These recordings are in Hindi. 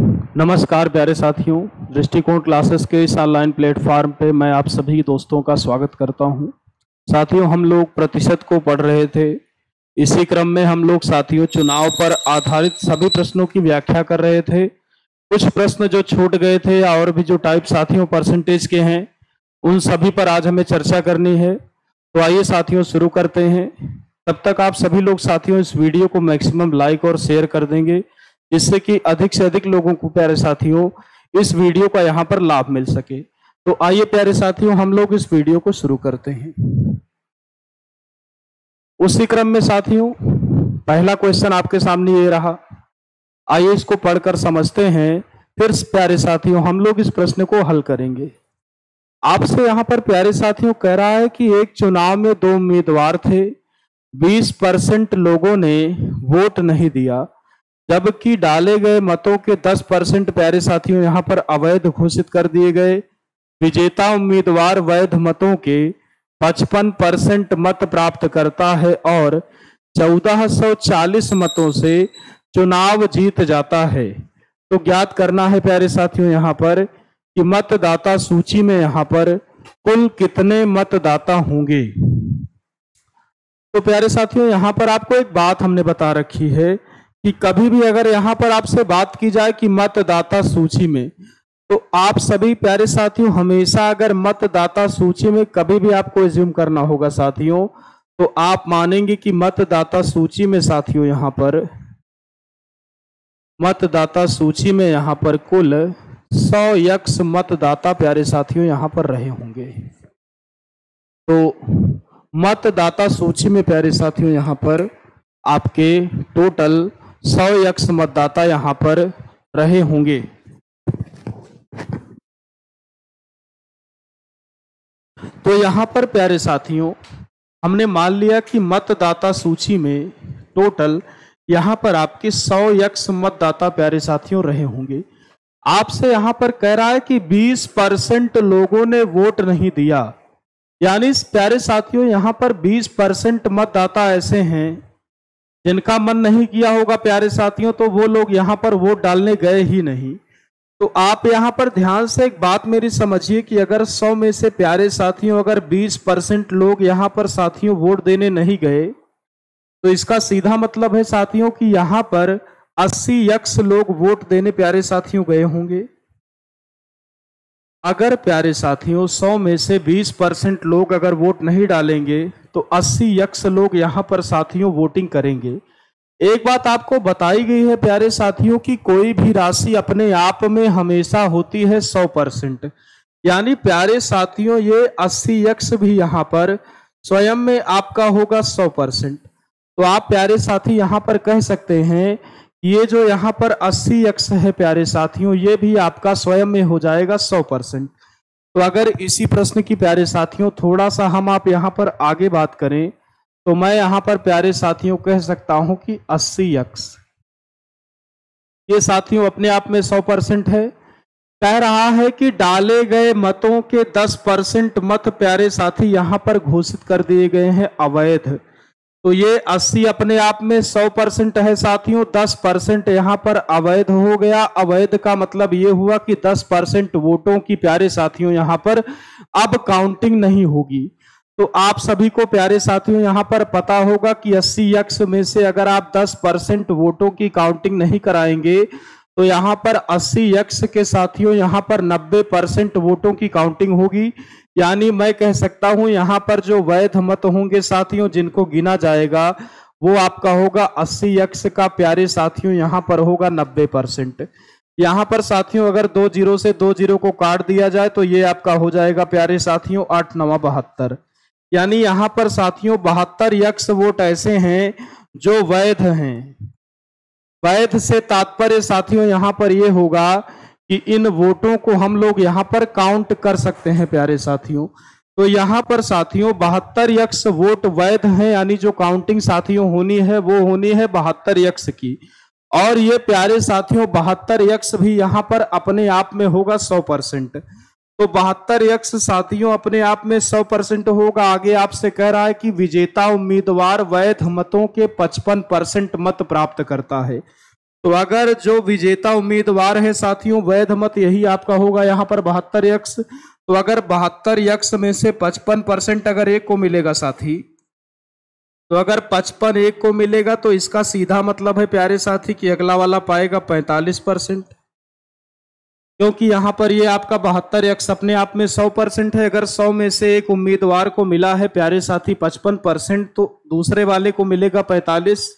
नमस्कार प्यारे साथियों, दृष्टिकोण क्लासेस के इस ऑनलाइन प्लेटफॉर्म पे मैं आप सभी दोस्तों का स्वागत करता हूं। साथियों, हम लोग प्रतिशत को पढ़ रहे थे। इसी क्रम में हम लोग साथियों चुनाव पर आधारित सभी प्रश्नों की व्याख्या कर रहे थे। कुछ प्रश्न जो छूट गए थे और भी जो टाइप साथियों परसेंटेज के हैं, उन सभी पर आज हमें चर्चा करनी है। तो आइए साथियों शुरू करते हैं। तब तक आप सभी लोग साथियों इस वीडियो को मैक्सिमम लाइक और शेयर कर देंगे, जिससे कि अधिक से अधिक लोगों को प्यारे साथियों इस वीडियो का यहाँ पर लाभ मिल सके। तो आइए प्यारे साथियों हम लोग इस वीडियो को शुरू करते हैं। उसी क्रम में साथियों पहला क्वेश्चन आपके सामने ये रहा। आइए इसको पढ़कर समझते हैं, फिर प्यारे साथियों हम लोग इस प्रश्न को हल करेंगे। आपसे यहाँ पर प्यारे साथियों कह रहा है कि एक चुनाव में दो उम्मीदवार थे, 20% लोगों ने वोट नहीं दिया, जबकि डाले गए मतों के 10% प्यारे साथियों यहाँ पर अवैध घोषित कर दिए गए। विजेता उम्मीदवार वैध मतों के 55% मत प्राप्त करता है और 1440 मतों से चुनाव जीत जाता है। तो ज्ञात करना है प्यारे साथियों यहाँ पर कि मतदाता सूची में यहाँ पर कुल कितने मतदाता होंगे। तो प्यारे साथियों यहाँ पर आपको एक बात हमने बता रखी है कि कभी भी अगर यहाँ पर आपसे बात की जाए कि मतदाता सूची में, तो आप सभी प्यारे साथियों हमेशा अगर मतदाता सूची में कभी भी आपको एज्यूम करना होगा साथियों, तो आप मानेंगे कि मतदाता सूची में साथियों यहाँ पर मतदाता सूची में यहाँ पर कुल 100 मतदाता प्यारे साथियों यहाँ पर रहे होंगे। तो मतदाता सूची में प्यारे साथियों यहाँ पर आपके टोटल 100 मतदाता यहाँ पर रहे होंगे। तो यहाँ पर प्यारे साथियों हमने मान लिया कि मतदाता सूची में टोटल यहाँ पर आपके 100 मतदाता प्यारे साथियों रहे होंगे। आपसे यहाँ पर कह रहा है कि 20% लोगों ने वोट नहीं दिया, यानी प्यारे साथियों यहाँ पर 20% मतदाता ऐसे हैं जिनका मन नहीं किया होगा प्यारे साथियों, तो वो लोग यहाँ पर वोट डालने गए ही नहीं। तो आप यहाँ पर ध्यान से एक बात मेरी समझिए कि अगर 100 में से प्यारे साथियों अगर 20% लोग यहाँ पर साथियों वोट देने नहीं गए, तो इसका सीधा मतलब है साथियों कि यहाँ पर 80 लोग वोट देने प्यारे साथियों गए होंगे। अगर प्यारे साथियों 100 में से 20% लोग अगर वोट नहीं डालेंगे, तो 80 लोग यहाँ पर साथियों वोटिंग करेंगे। एक बात आपको बताई गई है प्यारे साथियों कि कोई भी राशि अपने आप में हमेशा होती है 100%, यानी प्यारे साथियों ये 80 भी यहाँ पर स्वयं में आपका होगा 100%। तो आप प्यारे साथी यहाँ पर कह सकते हैं ये जो यहाँ पर 80 है प्यारे साथियों, ये भी आपका स्वयं में हो जाएगा 100%। तो अगर इसी प्रश्न की प्यारे साथियों थोड़ा सा हम आप यहाँ पर आगे बात करें, तो मैं यहाँ पर प्यारे साथियों कह सकता हूं कि 80 ये साथियों अपने आप में 100% है। कह रहा है कि डाले गए मतों के 10% मत प्यारे साथी यहाँ पर घोषित कर दिए गए हैं अवैध। तो ये 80 अपने आप में 100% है साथियों, 10% यहाँ पर अवैध हो गया। अवैध का मतलब ये हुआ कि 10% वोटों की प्यारे साथियों यहाँ पर अब काउंटिंग नहीं होगी। तो आप सभी को प्यारे साथियों यहाँ पर पता होगा कि 80 में से अगर आप 10% वोटों की काउंटिंग नहीं कराएंगे, तो यहाँ पर 80 के साथियों यहाँ पर 90% वोटों की काउंटिंग होगी। यानी मैं कह सकता हूं यहाँ पर जो वैध मत होंगे साथियों जिनको गिना जाएगा, वो आपका होगा 80 का प्यारे साथियों यहाँ पर होगा 90%। यहाँ पर साथियों अगर 2 जीरो से 2 जीरो को काट दिया जाए, तो ये आपका हो जाएगा प्यारे साथियों 8 9 72। यानी यहाँ पर साथियों 72 वोट ऐसे हैं जो वैध हैं। वैध से तात्पर्य साथियों यहाँ पर ये होगा कि इन वोटों को हम लोग यहाँ पर काउंट कर सकते हैं प्यारे साथियों। तो यहाँ पर साथियों 72 वोट वैध हैं, यानी जो काउंटिंग साथियों होनी है वो होनी है 72 की। और ये प्यारे साथियों 72 भी यहाँ पर अपने आप में होगा 100%। तो 72 साथियों अपने आप में 100% होगा। आगे आपसे कह रहा है कि विजेता उम्मीदवार वैध मतों के 55% मत प्राप्त करता है। तो अगर जो विजेता उम्मीदवार है साथियों, वैध मत यही आपका होगा यहाँ पर 72x। तो अगर 72x में से 55% अगर एक को मिलेगा साथी, तो अगर 55 एक को मिलेगा तो इसका सीधा मतलब है प्यारे साथी कि अगला वाला पाएगा 45%, क्योंकि यहाँ पर ये आपका 72x अपने आप में 100% है। अगर 100 में से एक उम्मीदवार को मिला है प्यारे साथी 55%, तो दूसरे वाले को मिलेगा 45।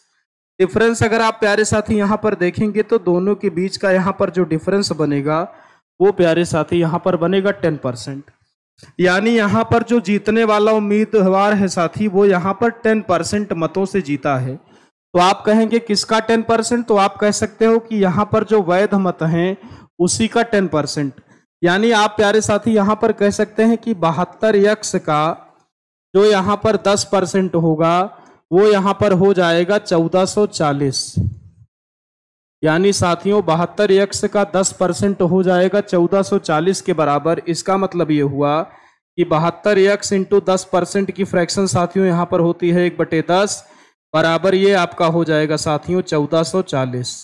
डिफरेंस अगर आप प्यारे साथी यहाँ पर देखेंगे तो दोनों के बीच का यहाँ पर जो डिफरेंस बनेगा वो प्यारे साथी यहाँ पर बनेगा 10%। यानी यहाँ पर जो जीतने वाला उम्मीदवार है साथी वो यहाँ पर 10% मतों से जीता है। तो आप कहेंगे किसका 10%? तो आप कह सकते हो कि यहाँ पर जो वैध मत हैं उसी का 10%। यानी आप प्यारे साथी यहाँ पर कह सकते हैं कि 72x का जो यहाँ पर 10% होगा वो यहाँ पर हो जाएगा 1440। यानी साथियों 72x का 10% हो जाएगा 1440 के बराबर। इसका मतलब ये हुआ कि 72x इंटू 10% की फ्रैक्शन साथियों यहाँ पर होती है 1/10 बराबर ये आपका हो जाएगा साथियों 1440।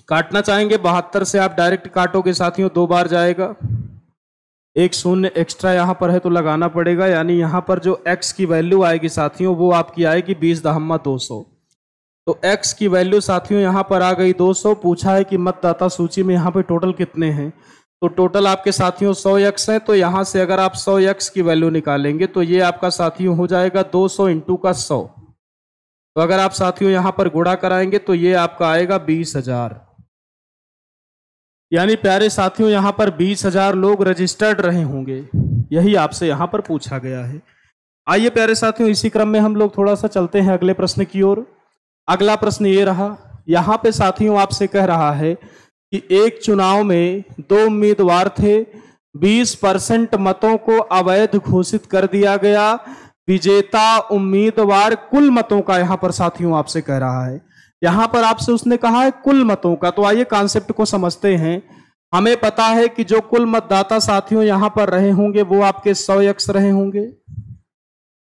काटना चाहेंगे 72 से आप डायरेक्ट काटोगे साथियों, 2 बार जाएगा, एक शून्य एक्स्ट्रा यहाँ पर है तो लगाना पड़ेगा। यानी यहाँ पर जो x की वैल्यू आएगी साथियों वो आपकी आएगी 20(200). तो x की वैल्यू साथियों यहाँ पर आ गई 200। पूछा है कि मतदाता सूची में यहाँ पे टोटल कितने हैं, तो टोटल आपके साथियों 100x है। तो यहाँ से अगर आप 100x की वैल्यू निकालेंगे तो ये आपका साथियों हो जाएगा 200 इंटू का 100। तो अगर आप साथियों यहाँ पर गुणा कराएंगे तो ये आपका आएगा 20,000। यानी प्यारे साथियों यहाँ पर 20,000 लोग रजिस्टर्ड रहे होंगे, यही आपसे यहाँ पर पूछा गया है। आइए प्यारे साथियों इसी क्रम में हम लोग थोड़ा सा चलते हैं अगले प्रश्न की ओर। अगला प्रश्न ये रहा, यहाँ पे साथियों आपसे कह रहा है कि एक चुनाव में 2 उम्मीदवार थे, 20% मतों को अवैध घोषित कर दिया गया। विजेता उम्मीदवार कुल मतों का यहाँ पर साथियों आपसे कह रहा है, यहाँ पर आपसे उसने कहा है कुल मतों का। तो आइए कॉन्सेप्ट को समझते हैं। हमें पता है कि जो कुल मतदाता साथियों यहाँ पर रहे होंगे वो आपके 100x रहे होंगे।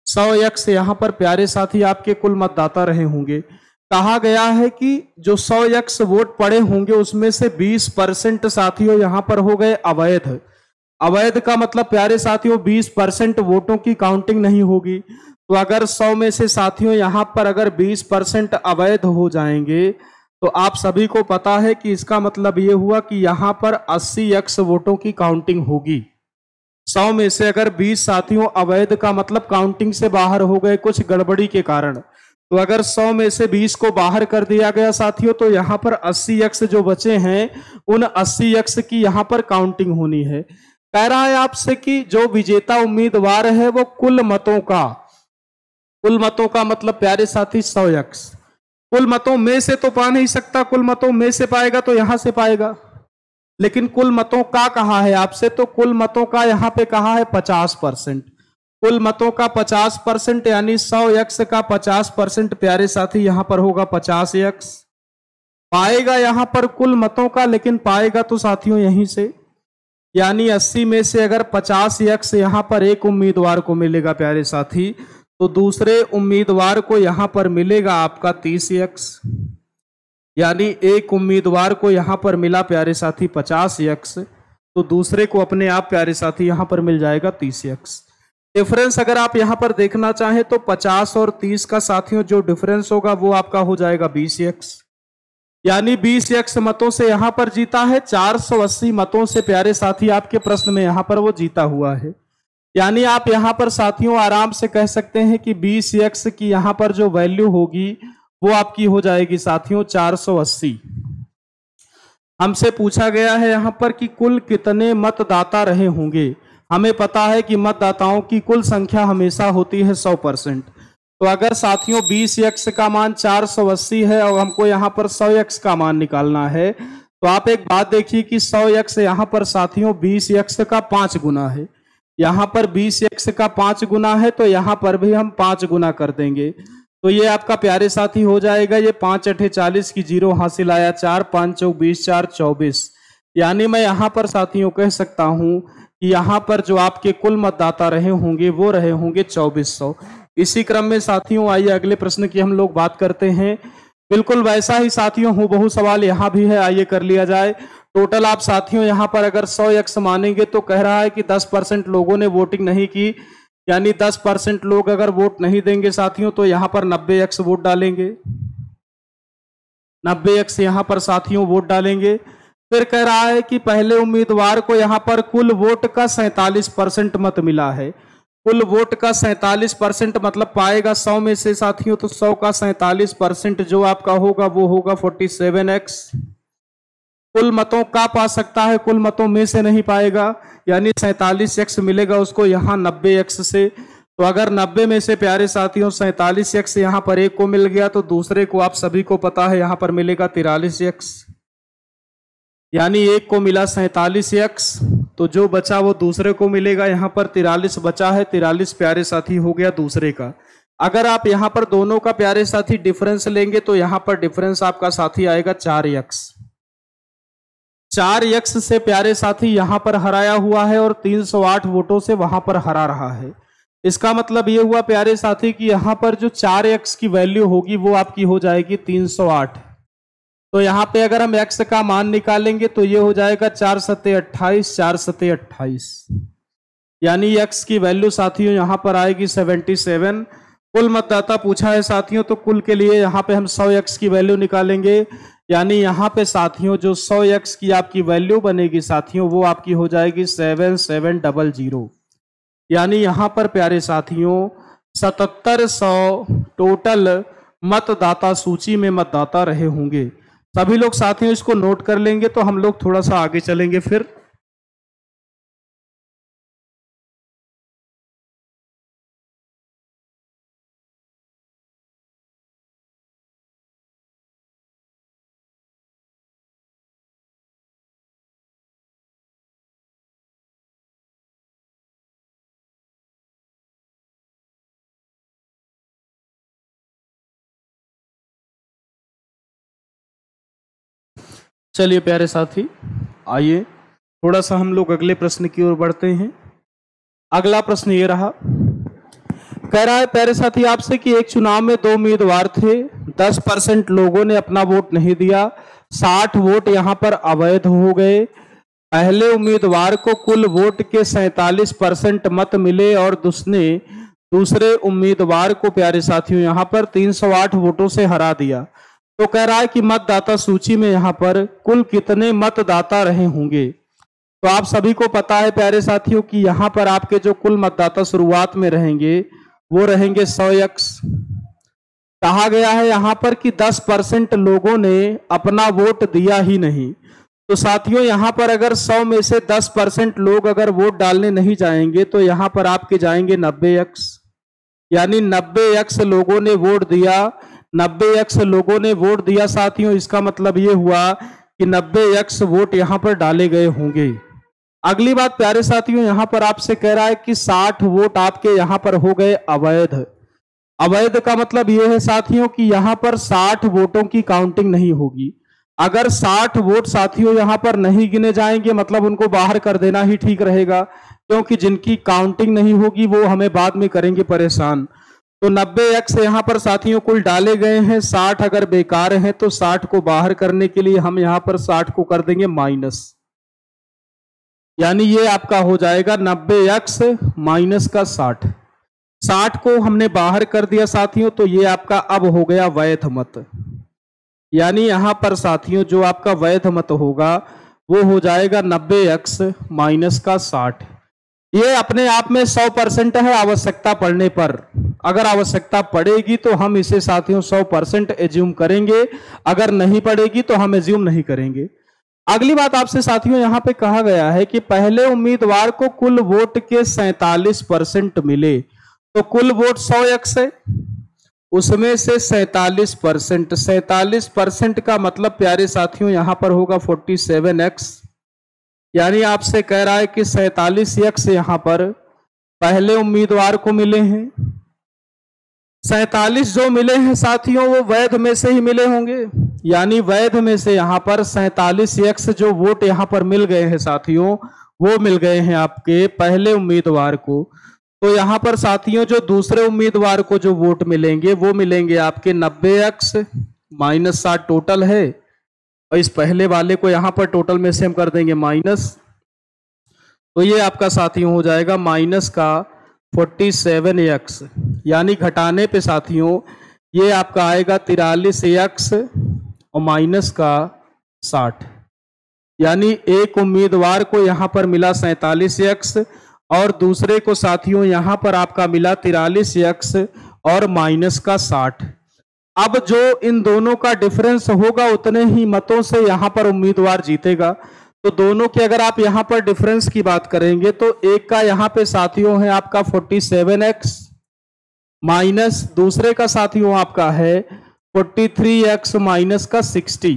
100x यहाँ पर प्यारे साथी आपके कुल मतदाता रहे होंगे। कहा गया है कि जो 100x वोट पड़े होंगे उसमें से 20% साथियों यहाँ पर हो गए अवैध। अवैध का मतलब प्यारे साथियों 20% वोटों की काउंटिंग नहीं होगी। तो अगर 100 में से साथियों यहाँ पर अगर 20% अवैध हो जाएंगे तो आप सभी को पता है कि इसका मतलब ये हुआ कि यहाँ पर 80x वोटों की काउंटिंग होगी। 100 में से अगर 20 साथियों अवैध का मतलब काउंटिंग से बाहर हो गए कुछ गड़बड़ी के कारण, तो अगर 100 में से 20 को बाहर कर दिया गया साथियों तो यहाँ पर 80x जो बचे हैं उन 80x की यहाँ पर काउंटिंग होनी है। कह रहा है आपसे कि जो विजेता उम्मीदवार है वो कुल मतों का मतलब प्यारे साथी 100x कुल मतों में से तो पा नहीं सकता, कुल मतों में से पाएगा तो यहां से पाएगा, लेकिन कुल मतों का कहा है आपसे, तो कुल मतों का यहां पे कहा है 50%। कुल मतों का 50% यानी 100x का 50% प्यारे साथी यहां पर होगा 50x। पाएगा यहां पर कुल मतों का, लेकिन पाएगा तो साथियों यहीं से, यानी 80 में से अगर 50x यहां पर एक उम्मीदवार को मिलेगा प्यारे साथी, तो दूसरे उम्मीदवार को यहां पर मिलेगा आपका 30x। यानी एक उम्मीदवार को यहां पर मिला प्यारे साथी 50x, तो दूसरे को अपने आप प्यारे साथी यहां पर मिल जाएगा 30x। डिफरेंस अगर आप यहां पर देखना चाहें तो 50 और 30 का साथियों जो डिफरेंस होगा वो आपका हो जाएगा 20x। यानी 20x मतों से यहां पर जीता है, 480 मतों से प्यारे साथी आपके प्रश्न में यहां पर वो जीता हुआ है। यानी आप यहां पर साथियों आराम से कह सकते हैं कि 20x की यहां पर जो वैल्यू होगी वो आपकी हो जाएगी साथियों 480। हमसे पूछा गया है यहां पर कि कुल कितने मतदाता रहे होंगे। हमें पता है कि मतदाताओं की कुल संख्या हमेशा होती है 100%। तो अगर साथियों 20x का मान 480 है और हमको यहाँ पर 100x का मान निकालना है, तो आप एक बात देखिए कि 100x यहाँ पर साथियों 20x का 5 गुना है, यहाँ पर 20x का 5 गुना है, तो यहाँ पर भी हम 5 गुना कर देंगे। तो ये आपका प्यारे साथी हो जाएगा, ये 5 8 40 की 0 हासिल आया, 4 5 4 20 4 24। यानी मैं यहाँ पर साथियों कह सकता हूँ कि यहाँ पर जो आपके कुल मतदाता रहे होंगे वो रहे होंगे 2400। इसी क्रम में साथियों आइए अगले प्रश्न की हम लोग बात करते हैं। बिल्कुल वैसा ही साथियों हूबहू सवाल यहाँ भी है, आइए कर लिया जाए। टोटल आप साथियों यहाँ पर अगर 100x मानेंगे तो कह रहा है कि 10% लोगों ने वोटिंग नहीं की, यानी 10% लोग अगर वोट नहीं देंगे साथियों तो यहाँ पर 90x वोट डालेंगे, 90x यहाँ पर साथियों वोट डालेंगे। फिर कह रहा है कि पहले उम्मीदवार को यहाँ पर कुल वोट का 47% मत मिला है। कुल वोट का 47% मतलब पाएगा 100 में से साथियों, तो 100 का 47% जो आपका होगा वो होगा 47x। कुल मतों का पा सकता है, कुल मतों में से नहीं पाएगा, यानी 47x मिलेगा उसको यहाँ 90x से। तो अगर 90 में से प्यारे साथियों 47x यहाँ पर एक को मिल गया तो दूसरे को आप सभी को पता है यहाँ पर मिलेगा 43x, यानी एक को मिला 47x, तो जो बचा वो दूसरे को मिलेगा, यहाँ पर 43 बचा है, 43 प्यारे साथी हो गया दूसरे का। अगर आप यहाँ पर दोनों का प्यारे साथी डिफरेंस लेंगे तो यहाँ पर डिफरेंस आपका साथी आएगा 4x। 4x से प्यारे साथी यहाँ पर हराया हुआ है और 308 वोटों से वहां पर हरा रहा है। इसका मतलब ये हुआ प्यारे साथी कि यहाँ पर जो 4x की वैल्यू होगी वो आपकी हो जाएगी 308। तो यहाँ पे अगर हम x का मान निकालेंगे तो ये हो जाएगा 4 सत्ते 28, 4 सत्ते 28, यानी x की वैल्यू साथियों यहाँ पर आएगी 77। कुल मतदाता पूछा है साथियों, तो कुल के लिए यहाँ पे हम 100x की वैल्यू निकालेंगे, यानी यहाँ पे साथियों जो 100x की आपकी वैल्यू बनेगी साथियों वो आपकी हो जाएगी 7700, यानी यहाँ पर प्यारे साथियों 7700 टोटल मतदाता सूची में मतदाता रहे होंगे। सभी लोग साथियों इसको नोट कर लेंगे तो हम लोग थोड़ा सा आगे चलेंगे। फिर चलिए प्यारे साथी, आइए थोड़ा सा हम लोग अगले प्रश्न की ओर बढ़ते हैं। अगला प्रश्न ये रहा, कह रहा है प्यारे साथी आपसे कि एक चुनाव में 2 उम्मीदवार थे, 10% लोगों ने अपना वोट नहीं दिया, 60 वोट यहां पर अवैध हो गए। पहले उम्मीदवार को कुल वोट के 47% मत मिले और दूसरे उम्मीदवार को प्यारे साथियों यहां पर 308 वोटों से हरा दिया। तो कह रहा है कि मतदाता सूची में यहां पर कुल कितने मतदाता रहे होंगे। तो आप सभी को पता है प्यारे साथियों कि यहां पर आपके जो कुल मतदाता शुरुआत में रहेंगे वो रहेंगे 100x। कहा गया है यहां पर कि 10% लोगों ने अपना वोट दिया ही नहीं। तो साथियों यहां पर अगर 100 में से 10% लोग अगर वोट डालने नहीं जाएंगे तो यहां पर आपके जाएंगे 90x, यानी 90x लोगों ने वोट दिया। 90x लोगों ने वोट दिया साथियों, इसका मतलब ये हुआ कि 90x वोट यहां पर डाले गए होंगे। अगली बात प्यारे साथियों यहां पर आपसे कह रहा है कि 60 वोट आपके यहां पर हो गए अवैध। अवैध का मतलब यह है साथियों कि यहां पर 60 वोटों की काउंटिंग नहीं होगी। अगर 60 वोट साथियों यहां पर नहीं गिने जाएंगे मतलब उनको बाहर कर देना ही ठीक रहेगा, क्योंकि जिनकी काउंटिंग नहीं होगी वो हमें बाद में करेंगे परेशान। तो 90x यहां पर साथियों कुल डाले गए हैं, 60 अगर बेकार हैं तो 60 को बाहर करने के लिए हम यहां पर 60 को कर देंगे माइनस, यानी ये आपका हो जाएगा 90x माइनस का 60। 60 को हमने बाहर कर दिया साथियों, तो ये आपका अब हो गया वैध मत, यानी यहां पर साथियों जो आपका वैध मत होगा वो हो जाएगा 90x माइनस का 60। ये अपने आप में 100% है आवश्यकता पड़ने पर। अगर आवश्यकता पड़ेगी तो हम इसे साथियों 100% एज्यूम करेंगे, अगर नहीं पड़ेगी तो हम एज्यूम नहीं करेंगे। अगली बात आपसे साथियों यहां पे कहा गया है कि पहले उम्मीदवार को कुल वोट के 47% मिले, तो कुल वोट 100x है, उसमें से 47%, 47% का मतलब प्यारे साथियों यहां पर होगा 47x, यानी आपसे कह रहा है कि 47x यहां पर पहले उम्मीदवार को मिले हैं। 47 जो मिले हैं साथियों वो वैध में से ही मिले होंगे, यानी वैध में से यहां पर 47x जो वोट यहां पर मिल गए हैं साथियों वो मिल गए हैं आपके पहले उम्मीदवार को। तो यहां पर साथियों जो दूसरे उम्मीदवार को जो वोट मिलेंगे वो मिलेंगे आपके 90x -60 टोटल है, और इस पहले वाले को यहां पर टोटल में से हम कर देंगे माइनस, तो ये आपका साथियों हो जाएगा माइनस का 47x, यानी घटाने पे साथियों ये आपका आएगा 43x और माइनस का 60, यानी एक उम्मीदवार को यहां पर मिला 47x और दूसरे को साथियों यहां पर आपका मिला 43x और माइनस का 60। अब जो इन दोनों का डिफरेंस होगा उतने ही मतों से यहां पर उम्मीदवार जीतेगा। तो दोनों के अगर आप यहां पर डिफरेंस की बात करेंगे तो एक का यहां पे साथियों है आपका 47x माइनस दूसरे का साथियों आपका है 43x माइनस का 60,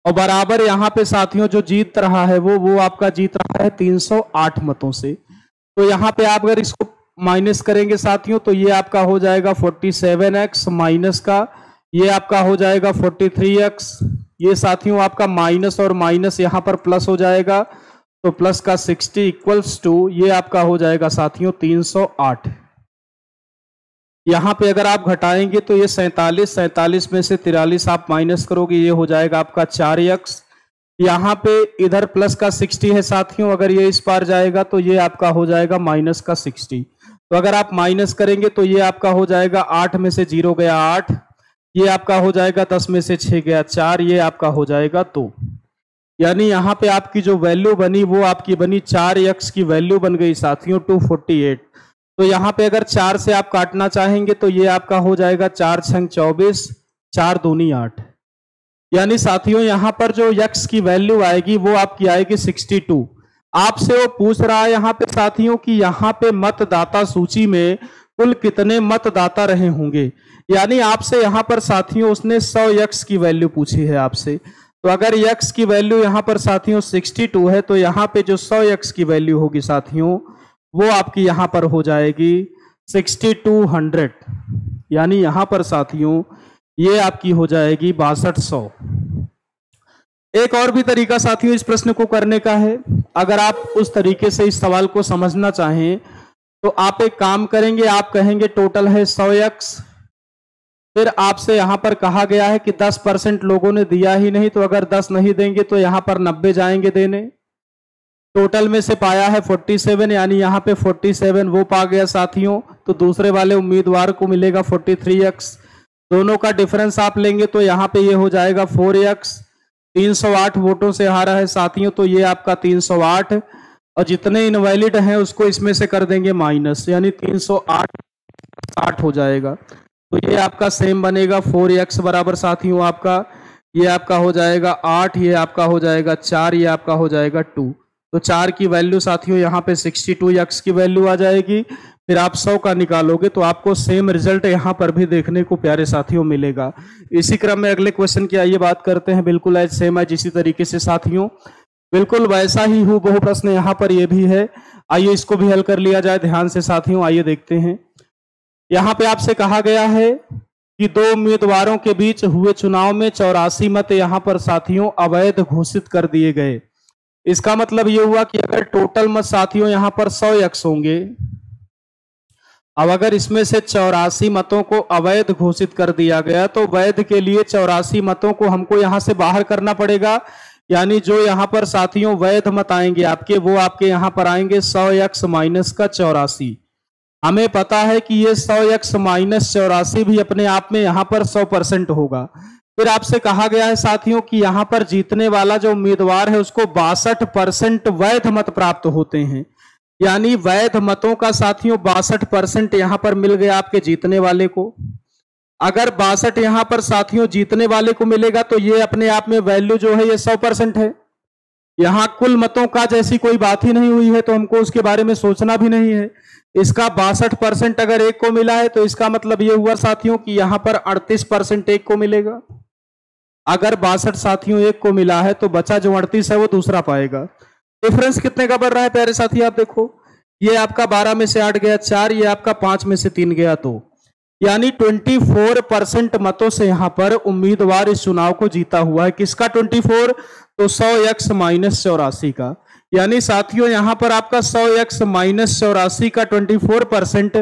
और बराबर यहां पे साथियों जो जीत रहा है वो आपका जीत रहा है 308 मतों से। तो यहां पे आप अगर इसको माइनस करेंगे साथियों तो ये आपका हो जाएगा 47x माइनस का ये आपका हो जाएगा 43x, ये साथियों आपका माइनस और माइनस यहां पर प्लस हो जाएगा, तो प्लस का 60 इक्वल्स टू ये आपका हो जाएगा साथियों 308। यहां पे अगर आप घटाएंगे तो ये 47 में से 43 आप माइनस करोगे, ये हो जाएगा आपका 4x, यहाँ पे इधर प्लस का 60 है साथियों, अगर ये इस पार जाएगा तो ये आपका हो जाएगा माइनस का 60। तो अगर आप माइनस करेंगे तो ये आपका हो जाएगा 8 में से 0 गया 8, ये आपका हो जाएगा 10 में से 6 गया 4, ये आपका हो जाएगा 2, यानी यहाँ पे आपकी जो वैल्यू बनी वो आपकी बनी 4x की वैल्यू बन गई साथियों 248। तो यहाँ पे अगर 4 से आप काटना चाहेंगे तो ये आपका हो जाएगा 4 छंग 24, 4 दूनी 8, यानी साथियों यहाँ पर जो x की वैल्यू आएगी वो आपकी आएगी 62। आपसे वो पूछ रहा है यहाँ पे साथियों कि यहाँ पे मतदाता सूची में कुल कितने मतदाता रहे होंगे, यानी आपसे यहाँ पर साथियों उसने 100x की वैल्यू पूछी है आपसे। तो अगर x की वैल्यू यहाँ पर साथियों 62 है तो यहाँ पे जो 100x की वैल्यू होगी साथियों वो आपकी यहाँ पर हो जाएगी 6200, यानी यहाँ पर साथियों ये आपकी हो जाएगी 6200। एक और भी तरीका साथियों इस प्रश्न को करने का है, अगर आप उस तरीके से इस सवाल को समझना चाहें तो आप एक काम करेंगे, आप कहेंगे टोटल है 100x, फिर आपसे यहां पर कहा गया है कि 10% लोगों ने दिया ही नहीं, तो अगर 10 नहीं देंगे तो यहां पर 90 जाएंगे देने। टोटल में से पाया है 47, यानी यहाँ पे 47 वो पा गया साथियों, तो दूसरे वाले उम्मीदवार को मिलेगा 43x। दोनों का डिफरेंस आप लेंगे तो यहाँ पे ये हो जाएगा 4x। 308 वोटों से हारा है साथियों, तो ये आपका 308, और जितने इनवैलिड हैं उसको इसमें से कर देंगे माइनस, यानी 308 हो जाएगा। तो ये आपका सेम बनेगा 4x बराबर साथियों आपका ये आपका हो जाएगा 8, ये आपका हो जाएगा 4, ये आपका हो जाएगा 2। तो 4 की वैल्यू साथियों यहाँ पे 62x की वैल्यू आ जाएगी। फिर आप 100 का निकालोगे तो आपको सेम रिजल्ट यहाँ पर भी देखने को प्यारे साथियों मिलेगा। इसी क्रम में अगले क्वेश्चन की आइए बात करते हैं। बिल्कुल एज सेम है जिसी तरीके से साथियों, बिल्कुल वैसा ही हूबहू प्रश्न यहाँ पर ये भी है। आइए इसको भी हल कर लिया जाए ध्यान से साथियों। आइए देखते हैं, यहाँ पे आपसे कहा गया है कि 2 उम्मीदवारों के बीच हुए चुनाव में 84 मत यहाँ पर साथियों अवैध घोषित कर दिए गए। इसका मतलब ये हुआ कि अगर टोटल मत साथियों यहाँ पर 100x होंगे, अब अगर इसमें से 84 मतों को अवैध घोषित कर दिया गया तो वैध के लिए 84 मतों को हमको यहां से बाहर करना पड़ेगा, यानी जो यहां पर साथियों वैध मत आएंगे आपके वो आपके यहां पर आएंगे 100x माइनस का 84। हमें पता है कि ये 100x माइनस 84 भी अपने आप में यहां पर 100% होगा। फिर आपसे कहा गया है साथियों कि यहां पर जीतने वाला जो उम्मीदवार है उसको 62% वैध मत प्राप्त होते हैं, यानी वैध मतों का साथियों 62% यहां पर मिल गया आपके जीतने वाले को। अगर 62 यहां पर साथियों जीतने वाले को मिलेगा तो ये अपने आप में वैल्यू जो है ये 100% है। यहां कुल मतों का जैसी कोई बात ही नहीं हुई है तो हमको उसके बारे में सोचना भी नहीं है। इसका 62% अगर एक को मिला है तो इसका मतलब ये हुआ साथियों कि यहां पर 38% एक को मिलेगा। अगर 62 साथियों एक को मिला है तो बचा जो 38 है वो दूसरा पाएगा। डिफरेंस कितने का बढ़ रहा है प्यारे साथी, आप देखो ये आपका 12 में से 8 गया 4, ये आपका 5 में से 3 गया 2, यानी 24% मतों से यहां पर उम्मीदवार इस चुनाव को जीता हुआ है। किसका 24? तो 100x माइनस 84 का, यानी साथियों यहां पर आपका 100x माइनस 84 का 24%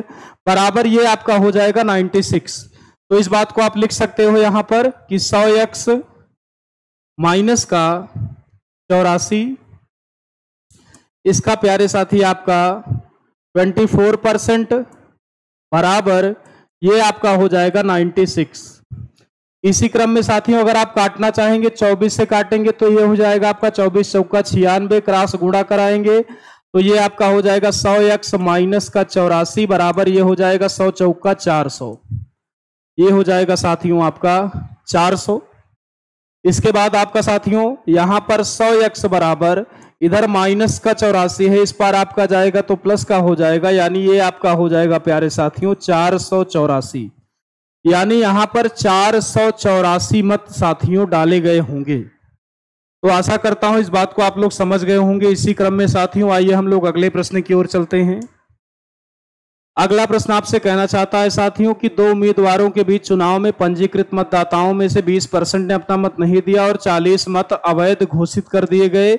बराबर ये आपका हो जाएगा 96। तो इस बात को आप लिख सकते हो यहां पर कि 100x माइनस का 84, इसका प्यारे साथी आपका 24% बराबर ये आपका हो जाएगा 96। इसी क्रम में साथियों अगर आप काटना चाहेंगे 24 से काटेंगे तो ये हो जाएगा आपका 24 चौका 96, क्रॉस गुणा कराएंगे तो ये आपका हो जाएगा 100x माइनस का 84 बराबर ये हो जाएगा 100 चौका 400, ये हो जाएगा साथियों आपका 400। इसके बाद आपका साथियों यहां पर 100x बराबर इधर माइनस का 84 है, इस पर आपका जाएगा तो प्लस का हो जाएगा, यानी ये आपका हो जाएगा प्यारे साथियों 484, यानी यहां पर 484 मत साथियों डाले गए होंगे। तो आशा करता हूं इस बात को आप लोग समझ गए होंगे। इसी क्रम में साथियों आइए हम लोग अगले प्रश्न की ओर चलते हैं। अगला प्रश्न आपसे कहना चाहता है साथियों कि दो उम्मीदवारों के बीच चुनाव में पंजीकृत मतदाताओं में से 20% ने अपना मत नहीं दिया और 40 मत अवैध घोषित कर दिए गए।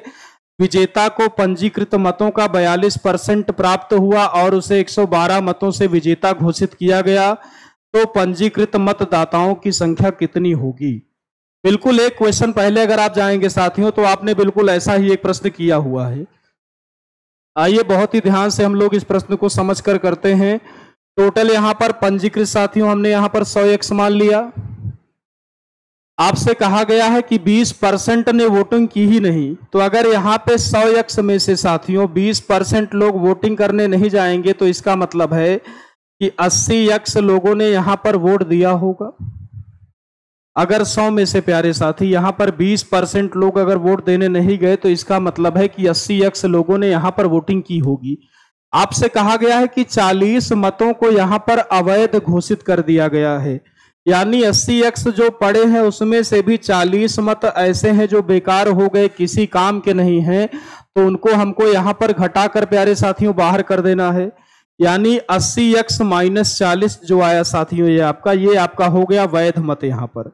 विजेता को पंजीकृत मतों का 42% प्राप्त हुआ और उसे 112 मतों से विजेता घोषित किया गया, तो पंजीकृत मतदाताओं की संख्या कितनी होगी। बिल्कुल एक क्वेश्चन पहले अगर आप जाएंगे साथियों तो आपने बिल्कुल ऐसा ही एक प्रश्न किया हुआ है। आइए बहुत ही ध्यान से हम लोग इस प्रश्न को समझकर करते हैं। टोटल यहां पर पंजीकृत साथियों हमने यहां पर 100x मान लिया। आपसे कहा गया है कि 20% ने वोटिंग की ही नहीं, तो अगर यहां पे 100x में से साथियों 20% लोग वोटिंग करने नहीं जाएंगे तो इसका मतलब है कि 80x लोगों ने यहां पर वोट दिया होगा। अगर 100 में से प्यारे साथी यहां पर 20% लोग अगर वोट देने नहीं गए तो इसका मतलब है कि 80x लोगों ने यहां पर वोटिंग की होगी। आपसे कहा गया है कि 40 मतों को यहां पर अवैध घोषित कर दिया गया है, यानी 80x जो पड़े हैं उसमें से भी 40 मत ऐसे हैं जो बेकार हो गए, किसी काम के नहीं हैं, तो उनको हमको यहां पर घटाकर प्यारे साथियों बाहर कर देना है। यानी 80x माइनस 40 जो आया साथियों ये आपका हो गया वैध मत। यहां पर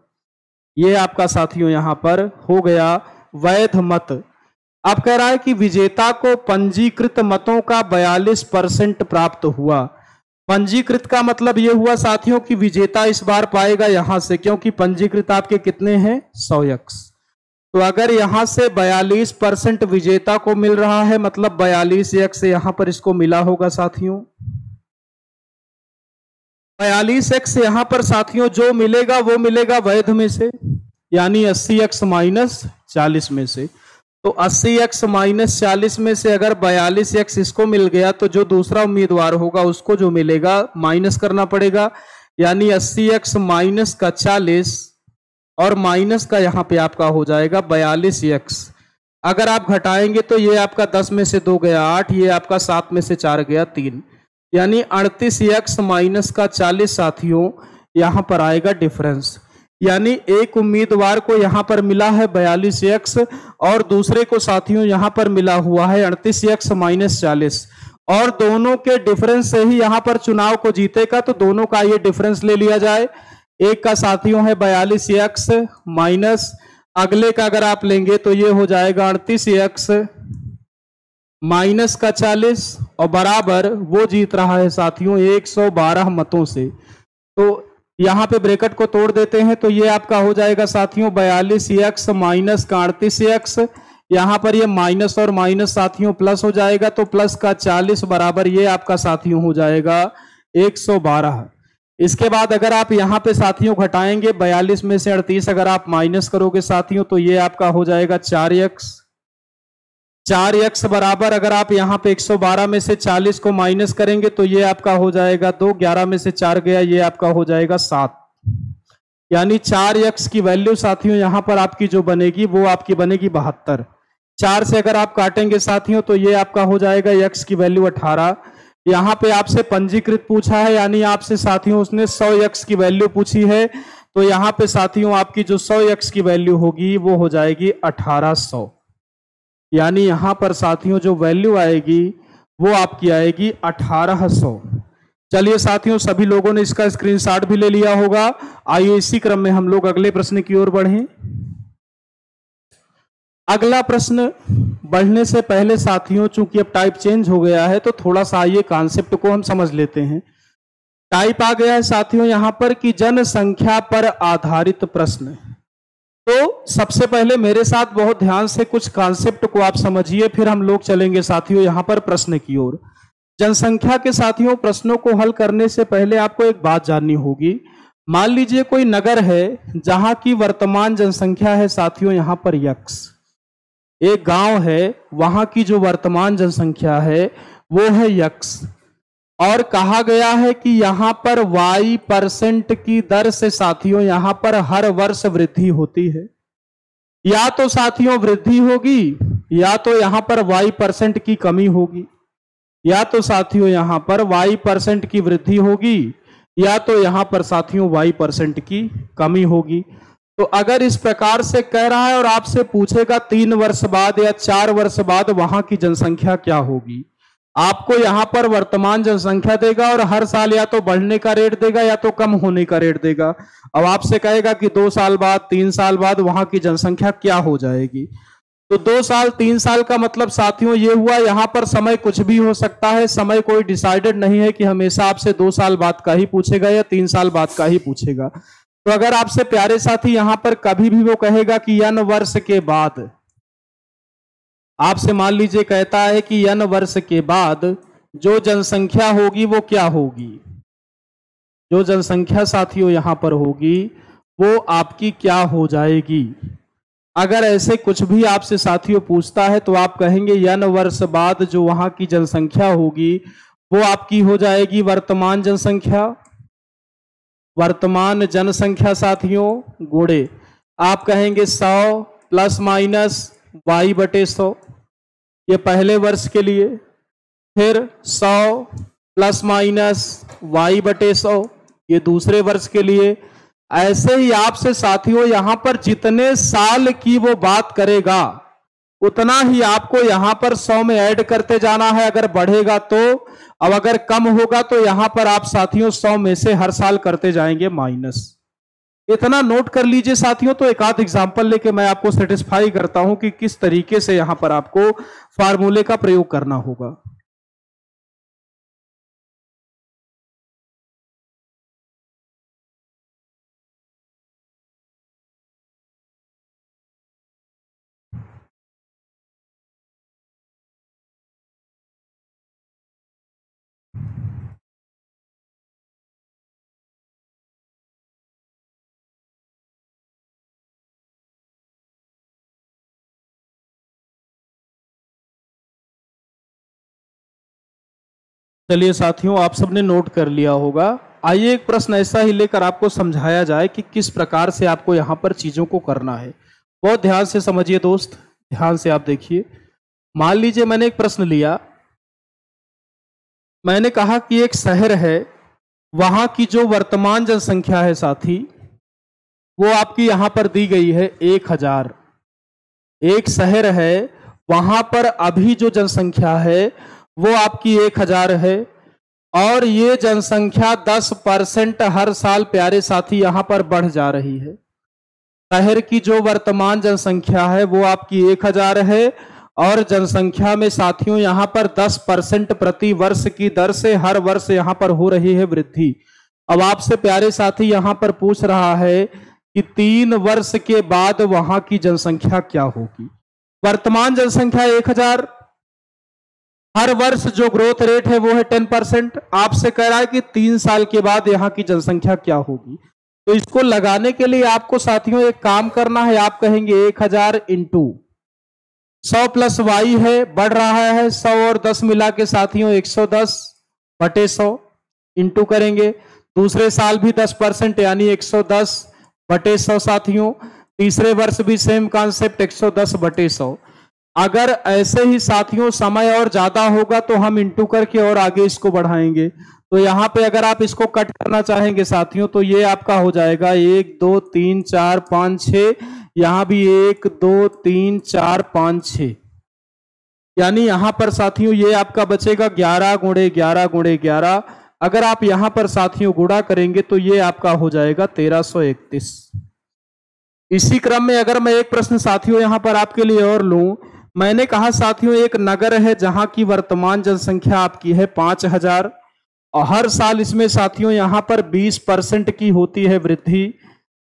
ये आपका साथियों यहां पर हो गया वैध मत। अब कह रहा है कि विजेता को पंजीकृत मतों का 42% प्राप्त हुआ। पंजीकृत का मतलब यह हुआ साथियों कि विजेता इस बार पाएगा यहां से, क्योंकि पंजीकृत आपके कितने हैं 100x। तो अगर यहां से 42% विजेता को मिल रहा है मतलब 42x यहां पर इसको मिला होगा साथियों। 42x यहां पर साथियों जो मिलेगा वो मिलेगा वैध में से, यानी 80x माइनस 40 में से। तो 80x माइनस 40 में से अगर 42x इसको मिल गया तो जो दूसरा उम्मीदवार होगा उसको जो मिलेगा माइनस करना पड़ेगा, यानी 80x माइनस का 40 और माइनस का यहां पे आपका हो जाएगा 42x। अगर आप घटाएंगे तो ये आपका 10 में से 2 गया 8, ये आपका 7 में से 4 गया 3, यानी 38x माइनस का 40 साथियों यहां पर आएगा डिफरेंस। यानी एक उम्मीदवार को यहां पर मिला है 42x और दूसरे को साथियों यहां पर मिला हुआ है 38x माइनस 40, और दोनों के डिफरेंस से ही यहां पर चुनाव को जीतेगा। तो दोनों का ये डिफरेंस ले लिया जाए। एक का साथियों है 42x माइनस, अगले का अगर आप लेंगे तो ये हो जाएगा 38x माइनस का 40 और बराबर वो जीत रहा है साथियों 112 मतों से। तो यहां पे ब्रैकेट को तोड़ देते हैं तो ये आपका हो जाएगा साथियों 42x माइनस का 38x, यहां पर ये माइनस और माइनस साथियों प्लस हो जाएगा, तो प्लस का 40 बराबर ये आपका साथियों हो जाएगा 112। इसके बाद अगर आप यहां पे साथियों घटाएंगे 42 में से 38 अगर आप माइनस करोगे साथियों तो ये आपका हो जाएगा 4x बराबर अगर आप यहां पे 112 में से 40 को माइनस करेंगे तो ये आपका हो जाएगा 2, 11 में से 4 गया, ये आपका हो जाएगा 7, यानी 4x की वैल्यू साथियों यहां पर आपकी जो बनेगी वो आपकी बनेगी 72। 4 से अगर आप काटेंगे साथियों तो ये आपका हो जाएगा x की वैल्यू 18। यहां पे आपसे पंजीकृत पूछा है, यानी आपसे साथियों उसने 100x की वैल्यू पूछी है, तो यहां पे साथियों आपकी जो 100x की वैल्यू होगी वो हो जाएगी 1800, यानी यहां पर साथियों जो वैल्यू आएगी वो आपकी आएगी 1800। चलिए साथियों सभी लोगों ने इसका स्क्रीनशॉट भी ले लिया होगा। आइए इसी क्रम में हम लोग अगले प्रश्न की ओर बढ़ें। अगला प्रश्न बढ़ने से पहले साथियों चूंकि अब टाइप चेंज हो गया है तो थोड़ा सा आइए कॉन्सेप्ट को हम समझ लेते हैं। टाइप आ गया है साथियों यहां पर कि जनसंख्या पर आधारित प्रश्न। तो सबसे पहले मेरे साथ बहुत ध्यान से कुछ कॉन्सेप्ट को आप समझिए, फिर हम लोग चलेंगे साथियों यहां पर प्रश्न की ओर। जनसंख्या के साथियों प्रश्नों को हल करने से पहले आपको एक बात जाननी होगी। मान लीजिए कोई नगर है जहां की वर्तमान जनसंख्या है साथियों यहां पर यक्स। एक गांव है, वहां की जो वर्तमान जनसंख्या है वो है यक्स, और कहा गया है कि यहां पर y% की दर से साथियों यहां पर हर वर्ष वृद्धि होती है। या तो साथियों वृद्धि होगी, या तो यहां पर y% की कमी होगी। या तो साथियों यहां पर y% की वृद्धि होगी, या तो यहां पर साथियों y% की कमी होगी। तो अगर इस प्रकार से कह रहा है और आपसे पूछेगा 3 वर्ष बाद या 4 वर्ष बाद वहां की जनसंख्या क्या होगी, आपको यहां पर वर्तमान जनसंख्या देगा और हर साल या तो बढ़ने का रेट देगा या तो कम होने का रेट देगा। अब आपसे कहेगा कि 2 साल बाद 3 साल बाद वहां की जनसंख्या क्या हो जाएगी। तो 2 साल 3 साल का मतलब साथियों ये हुआ, यहां पर समय कुछ भी हो सकता है, समय कोई डिसाइडेड नहीं है कि हमेशा आपसे 2 साल बाद का ही पूछेगा या 3 साल बाद का ही पूछेगा। तो अगर आपसे प्यारे साथी यहां पर कभी भी वो कहेगा कि n वर्ष के बाद, आपसे मान लीजिए कहता है कि n वर्ष के बाद जो जनसंख्या होगी वो क्या होगी, जो जनसंख्या साथियों यहां पर होगी वो आपकी क्या हो जाएगी। अगर ऐसे कुछ भी आपसे साथियों पूछता है तो आप कहेंगे n वर्ष बाद जो वहां की जनसंख्या होगी वो आपकी हो जाएगी वर्तमान जनसंख्या। वर्तमान जनसंख्या साथियों गुणे आप कहेंगे 100 प्लस माइनस y/100, ये पहले वर्ष के लिए। फिर 100 प्लस माइनस y/100, ये दूसरे वर्ष के लिए। ऐसे ही आपसे साथियों यहां पर जितने साल की वो बात करेगा उतना ही आपको यहां पर 100 में ऐड करते जाना है, अगर बढ़ेगा तो। अब अगर कम होगा तो यहां पर आप साथियों 100 में से हर साल करते जाएंगे माइनस। इतना नोट कर लीजिए साथियों। तो एक आध एग्जांपल लेके मैं आपको सेटिस्फाई करता हूं कि किस तरीके से यहां पर आपको फार्मूले का प्रयोग करना होगा। चलिए साथियों, आप सबने नोट कर लिया होगा। आइए एक प्रश्न ऐसा ही लेकर आपको समझाया जाए कि किस प्रकार से आपको यहां पर चीजों को करना है। बहुत ध्यान से समझिए दोस्त, ध्यान से आप देखिए। मान लीजिए मैंने एक प्रश्न लिया, मैंने कहा कि एक शहर है, वहां की जो वर्तमान जनसंख्या है साथी वो आपकी यहां पर दी गई है 1000। एक शहर है, वहां पर अभी जो जनसंख्या है वो आपकी 1000 है, और ये जनसंख्या 10% हर साल प्यारे साथी यहां पर बढ़ जा रही है। शहर की जो वर्तमान जनसंख्या है वो आपकी 1000 है, और जनसंख्या में साथियों यहां पर 10% प्रति वर्ष की दर से हर वर्ष यहां पर हो रही है वृद्धि। अब आपसे प्यारे साथी यहां पर पूछ रहा है कि 3 वर्ष के बाद वहां की जनसंख्या क्या होगी। वर्तमान जनसंख्या 1000, हर वर्ष जो ग्रोथ रेट है वो है 10%। आपसे कह रहा है कि 3 साल के बाद यहां की जनसंख्या क्या होगी। तो इसको लगाने के लिए आपको साथियों एक काम करना है। आप कहेंगे 1000 इंटू 100 प्लस y है, बढ़ रहा है 100 और 10 मिला के साथियों 110/100 इंटू करेंगे। दूसरे साल भी 10% यानी 110/100 साथियों। तीसरे वर्ष भी सेम कॉन्सेप्ट 110/100। अगर ऐसे ही साथियों समय और ज्यादा होगा तो हम इंटू करके और आगे इसको बढ़ाएंगे। तो यहां पे अगर आप इसको कट करना चाहेंगे साथियों तो ये आपका हो जाएगा 1 2 3 4 5 6, यहां भी 1 2 3 4 5 6, यानी यहां पर साथियों ये आपका बचेगा 11 गुणे 11 गुणे 11। अगर आप यहां पर साथियों गुणा करेंगे तो ये आपका हो जाएगा 1331। इसी क्रम में अगर मैं एक प्रश्न साथियों यहां पर आपके लिए और लूं, मैंने कहा साथियों एक नगर है जहां की वर्तमान जनसंख्या आपकी है 5000, और हर साल इसमें साथियों यहाँ पर 20% की होती है वृद्धि।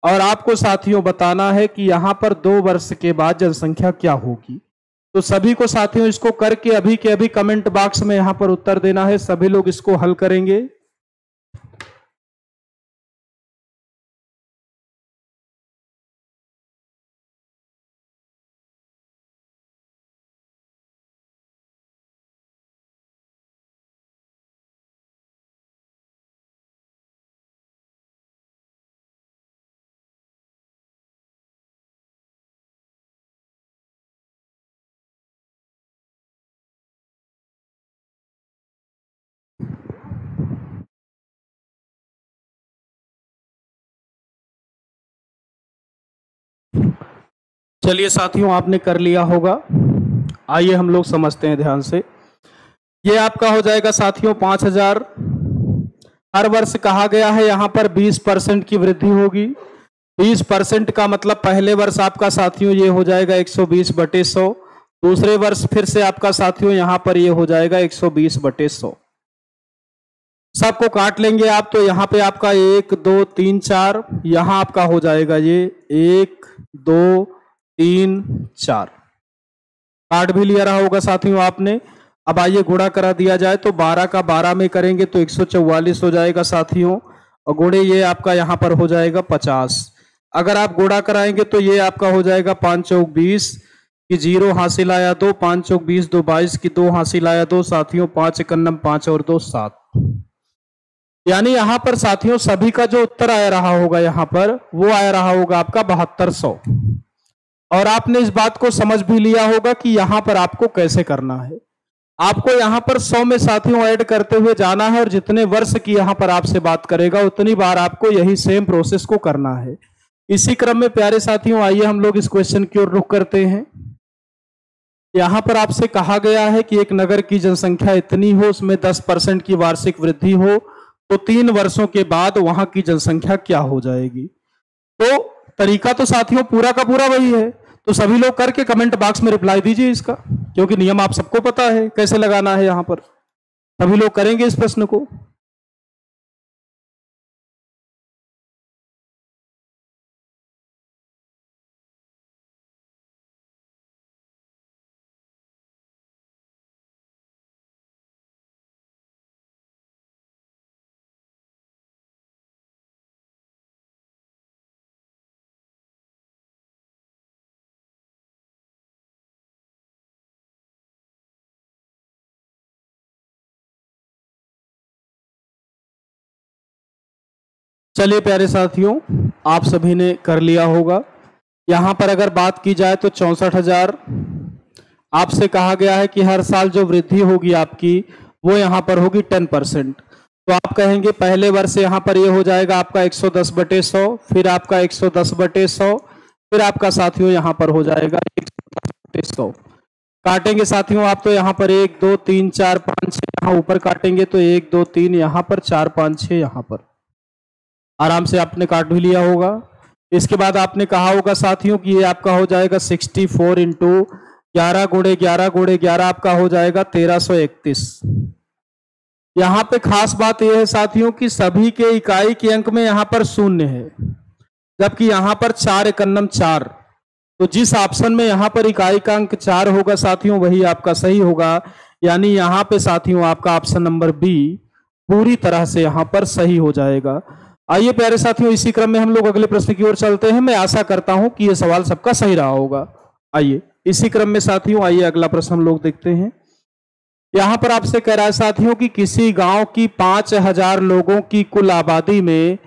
और आपको साथियों बताना है कि यहाँ पर 2 वर्ष के बाद जनसंख्या क्या होगी। तो सभी को साथियों इसको करके अभी के अभी कमेंट बॉक्स में यहाँ पर उत्तर देना है। सभी लोग इसको हल करेंगे। चलिए साथियों, आपने कर लिया होगा। आइए हम लोग समझते हैं ध्यान से। ये आपका हो जाएगा साथियों 5000। हर वर्ष कहा गया है यहाँ पर 20% की वृद्धि होगी। 20% का मतलब पहले वर्ष आपका साथियों ये हो जाएगा 120/100। दूसरे वर्ष फिर से आपका साथियों यहाँ पर ये हो जाएगा 120/100। सबको काट लेंगे आप, तो यहाँ पे आपका 1 2 3 4, यहाँ आपका हो जाएगा ये 1 2 3 4। काट भी लिया रहा होगा साथियों आपने। अब आइए गुणा करा दिया जाए, तो 12 का 12 में करेंगे तो 144 हो जाएगा साथियों। और गुणे ये आपका यहाँ पर हो जाएगा 50। अगर आप गुणा कराएंगे तो ये आपका हो जाएगा 5 चौक 20 की 0 हासिल आया 2, 5 चौक 20 2 22 की 2 हासिल आया 2 साथियों, 5 एकन्नम 5 और 2 7। यानी यहां पर साथियों सभी का जो उत्तर आया रहा होगा यहाँ पर वो आया रहा होगा आपका 7200। और आपने इस बात को समझ भी लिया होगा कि यहां पर आपको कैसे करना है। आपको यहां पर 100 में साथियों ऐड करते हुए जाना है, और जितने वर्ष की यहां पर आपसे बात करेगा उतनी बार आपको यही सेम प्रोसेस को करना है। इसी क्रम में प्यारे साथियों आइए हम लोग इस क्वेश्चन की ओर रुख करते हैं। यहां पर आपसे कहा गया है कि एक नगर की जनसंख्या इतनी हो, उसमें 10% की वार्षिक वृद्धि हो, तो 3 वर्षों के बाद वहां की जनसंख्या क्या हो जाएगी। तो तरीका तो साथियों पूरा का पूरा वही है। तो सभी लोग करके कमेंट बॉक्स में रिप्लाई दीजिए इसका, क्योंकि नियम आप सबको पता है कैसे लगाना है। यहां पर सभी लोग करेंगे इस प्रश्न को। चलिए प्यारे साथियों, आप सभी ने कर लिया होगा। यहां पर अगर बात की जाए तो 64,000 आपसे कहा गया है कि हर साल जो वृद्धि होगी आपकी वो यहां पर होगी 10%। तो आप कहेंगे पहले वर्ष यहां पर ये हो जाएगा आपका 110/100, फिर आपका 110/100, फिर आपका साथियों यहां पर हो जाएगा 110/100। काटेंगे साथियों आप, तो यहाँ पर 1 2 3 4 5 6 यहाँ ऊपर काटेंगे तो 1 2 3 यहाँ पर 4 5 6 यहाँ पर आराम से आपने काट भी लिया होगा। इसके बाद आपने कहा होगा साथियों कि ये आपका हो जाएगा 64 इंटू 11 गुणे 11 गुणे 11 आपका हो जाएगा 1331। यहां पे खास बात यह है साथियों कि सभी के इकाई के अंक में यहां पर 0 है, जबकि यहां पर 4 एकन्नम 4। तो जिस ऑप्शन में यहां पर इकाई का अंक 4 होगा साथियों वही आपका सही होगा। यानी यहां पे साथियों आपका ऑप्शन नंबर बी पूरी तरह से यहां पर सही हो जाएगा। आइए प्यारे साथियों, इसी क्रम में हम लोग अगले प्रश्न की ओर चलते हैं। मैं आशा करता हूं कि यह सवाल सबका सही रहा होगा। आइए इसी क्रम में साथियों आइए अगला प्रश्न हम लोग देखते हैं। यहां पर आपसे कह रहा है साथियों कि किसी गांव की 5000 लोगों की कुल आबादी में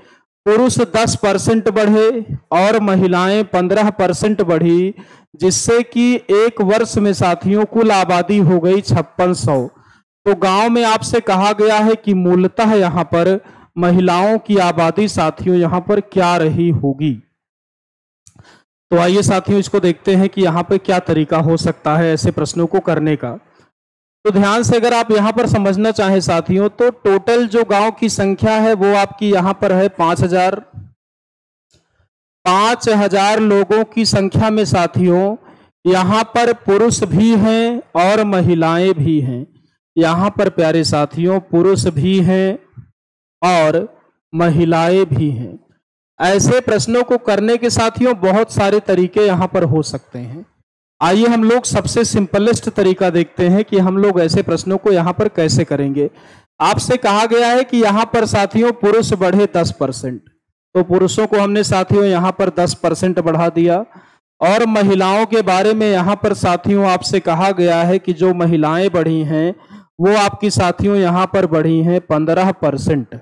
पुरुष 10% बढ़े और महिलाएं 15% बढ़ी, जिससे कि एक वर्ष में साथियों कुल आबादी हो गई 5600। तो गांव में आपसे कहा गया है कि मूलतः यहां पर महिलाओं की आबादी साथियों यहां पर क्या रही होगी। तो आइए साथियों इसको देखते हैं कि यहां पर क्या तरीका हो सकता है ऐसे प्रश्नों को करने का। तो ध्यान से अगर आप यहां पर समझना चाहें साथियों, तो टोटल जो गांव की संख्या है वो आपकी यहां पर है 5000। 5000 लोगों की संख्या में साथियों यहां पर पुरुष भी हैं और महिलाएं भी हैं। यहां पर प्यारे साथियों पुरुष भी हैं और महिलाएं भी हैं। ऐसे प्रश्नों को करने के साथियों बहुत सारे तरीके यहां पर हो सकते हैं। आइए हम लोग सबसे सिंपलेस्ट तरीका देखते हैं कि हम लोग ऐसे प्रश्नों को यहां पर कैसे करेंगे। आपसे कहा गया है कि यहां पर साथियों पुरुष बढ़े 10%, तो पुरुषों को हमने साथियों यहां पर 10% बढ़ा दिया। और महिलाओं के बारे में यहां पर साथियों आपसे कहा गया है कि जो महिलाएं बढ़ी हैं वो आपकी साथियों यहां पर बढ़ी हैं 15%।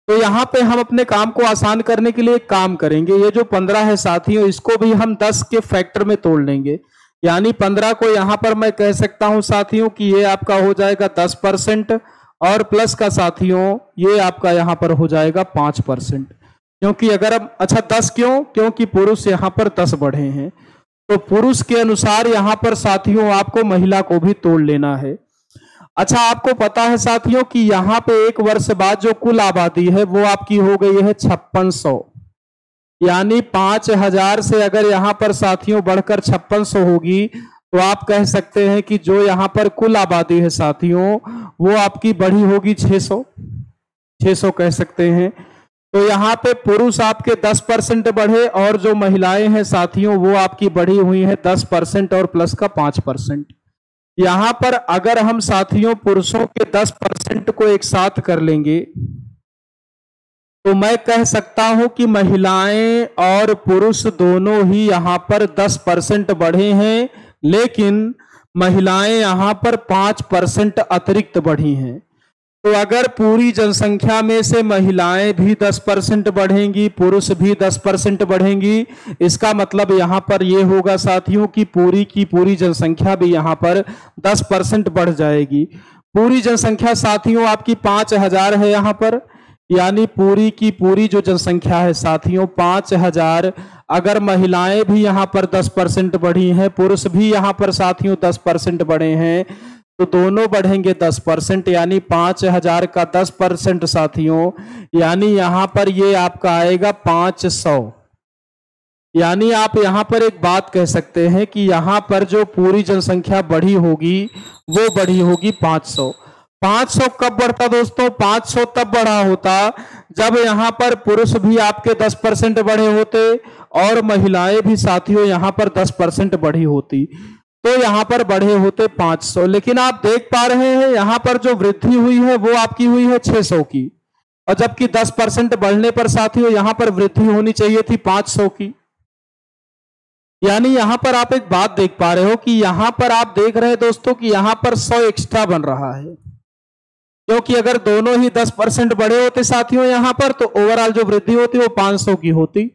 तो यहां पे हम अपने काम को आसान करने के लिए एक काम करेंगे, ये जो 15 है साथियों इसको भी हम 10 के फैक्टर में तोड़ लेंगे। यानी 15 को यहां पर मैं कह सकता हूं साथियों कि ये आपका हो जाएगा 10% और प्लस का साथियों ये आपका यहां पर हो जाएगा 5%। क्योंकि अगर हम 10 क्यों? क्योंकि पुरुष यहां पर 10 बढ़े हैं, तो पुरुष के अनुसार यहां पर साथियों आपको महिला को भी तोड़ लेना है। आपको पता है साथियों कि यहां पे एक वर्ष बाद जो कुल आबादी है वो आपकी हो गई है 5600। यानी 5000 से अगर यहां पर साथियों बढ़कर 5600 होगी तो आप कह सकते हैं कि जो यहां पर कुल आबादी है साथियों वो आपकी बढ़ी होगी 600 कह सकते हैं। तो यहां पे पुरुष आपके 10% बढ़े और जो महिलाएं हैं साथियों वो आपकी बढ़ी हुई है 10% और प्लस का 5%। यहां पर अगर हम साथियों पुरुषों के 10% को एक साथ कर लेंगे तो मैं कह सकता हूं कि महिलाएं और पुरुष दोनों ही यहां पर 10% बढ़े हैं, लेकिन महिलाएं यहां पर 5% अतिरिक्त बढ़ी हैं। तो अगर पूरी जनसंख्या में से महिलाएं भी 10% बढ़ेंगी, पुरुष भी 10% बढ़ेंगी, इसका मतलब यहां पर यह होगा साथियों कि पूरी की पूरी जनसंख्या भी यहां पर 10% बढ़ जाएगी। पूरी जनसंख्या साथियों आपकी 5000 है यहां पर, यानी पूरी की पूरी जो जनसंख्या है साथियों 5000। अगर महिलाएं भी यहां पर 10% बढ़ी हैं, पुरुष भी यहां पर साथियों 10% बढ़े हैं, तो दोनों बढ़ेंगे 10%, यानी 5000 का 10% साथियों, यानी यहां पर ये आपका आएगा 500। यानी आप यहां पर एक बात कह सकते हैं कि यहां पर जो पूरी जनसंख्या बढ़ी होगी वो बढ़ी होगी 500। 500 कब बढ़ता दोस्तों? 500 तब बढ़ा होता जब यहां पर पुरुष भी आपके 10% बढ़े होते और महिलाएं भी साथियों यहां पर 10% बढ़ी होती, तो यहां पर बढ़े होते 500। लेकिन आप देख पा रहे हैं यहां पर जो वृद्धि हुई है वो आपकी हुई है 600 की, और जबकि 10% बढ़ने पर साथियों यहां पर वृद्धि होनी चाहिए थी 500 की। यानी यहां पर आप एक बात देख पा रहे हो कि यहां पर आप देख रहे हैं दोस्तों कि यहां पर 100 एक्स्ट्रा बन रहा है, क्योंकि अगर दोनों ही 10% बढ़े होते साथियों यहां पर तो ओवरऑल जो वृद्धि होती वो 500 की होती।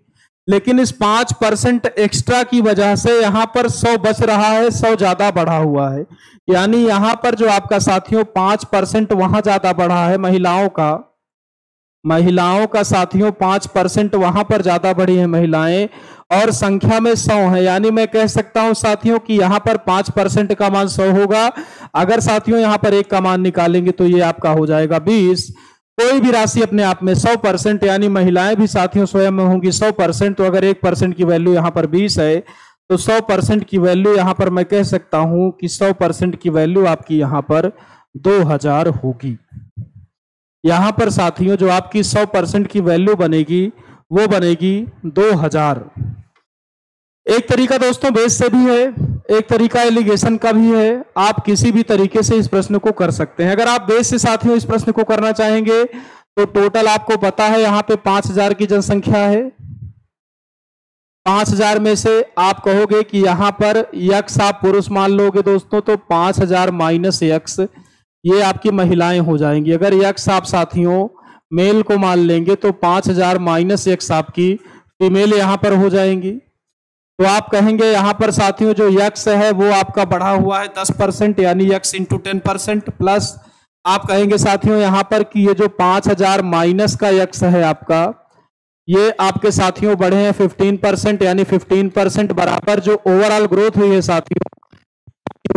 लेकिन इस 5% एक्स्ट्रा की वजह से यहां पर 100 बच रहा है, 100 ज्यादा बढ़ा हुआ है। यानी यहां पर जो आपका साथियों 5% वहां ज्यादा बढ़ा है महिलाओं का साथियों 5% वहां पर ज्यादा बढ़ी है महिलाएं, और संख्या में 100 है। यानी मैं कह सकता हूं साथियों कि यहां पर 5% का मान 100 होगा। अगर साथियों यहां पर 1 का मान निकालेंगे तो ये आपका हो जाएगा 20। कोई भी राशि अपने आप में 100%, यानी महिलाएं भी साथियों स्वयं में होंगी 100%, तो अगर 1% की वैल्यू यहां पर 20 है तो 100% की वैल्यू यहां पर मैं कह सकता हूं कि 100% की वैल्यू आपकी यहां पर 2000 होगी। यहां पर साथियों जो आपकी 100% की वैल्यू बनेगी वो बनेगी 2000। एक तरीका दोस्तों बेस से भी है, एक तरीका एलिगेशन का भी है। आप किसी भी तरीके से इस प्रश्न को कर सकते हैं। अगर आप बेस से साथियों इस प्रश्न को करना चाहेंगे तो टोटल आपको पता है यहां पे 5000 की जनसंख्या है। 5000 में से आप कहोगे कि यहां पर यक्स आप पुरुष मान लोगे दोस्तों, तो 5000 माइनस यक्स ये आपकी महिलाएं हो जाएंगी। अगर यक्स आप साथियों मेल को मान लेंगे तो 5000 माइनस यक्स आपकी फीमेल यहां पर हो जाएंगी। तो आप कहेंगे यहां पर साथियों जो यक्स है वो आपका बढ़ा हुआ है 10%, यानी यक्स इंटू 10%, प्लस आप कहेंगे साथियों यहां पर कि ये जो 5000 माइनस का यक्स है आपका, ये आपके साथियों बढ़े हैं 15%, यानी 15% बराबर जो ओवरऑल ग्रोथ हुई है साथियों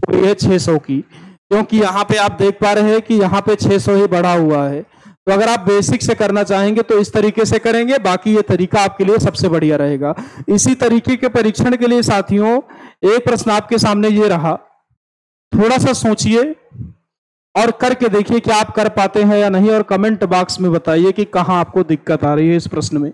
हुई है 600 की। क्योंकि यहां पे आप देख पा रहे हैं कि यहां पे 600 ही बढ़ा हुआ है। तो अगर आप बेसिक से करना चाहेंगे तो इस तरीके से करेंगे, बाकी ये तरीका आपके लिए सबसे बढ़िया रहेगा। इसी तरीके के परीक्षण के लिए साथियों एक प्रश्न आपके सामने ये रहा, थोड़ा सा सोचिए और करके देखिए कि आप कर पाते हैं या नहीं, और कमेंट बॉक्स में बताइए कि कहां आपको दिक्कत आ रही है इस प्रश्न में।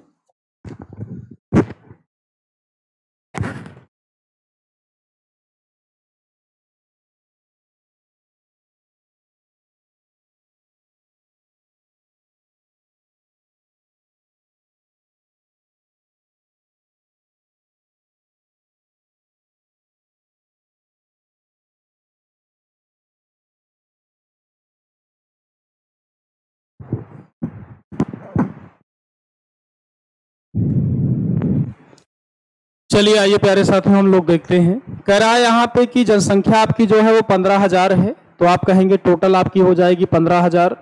चलिए आइए प्यारे साथियों, हम लोग देखते हैं। कह रहा है यहाँ पे कि जनसंख्या आपकी जो है वो 15,000 है, तो आप कहेंगे टोटल आपकी हो जाएगी 15,000।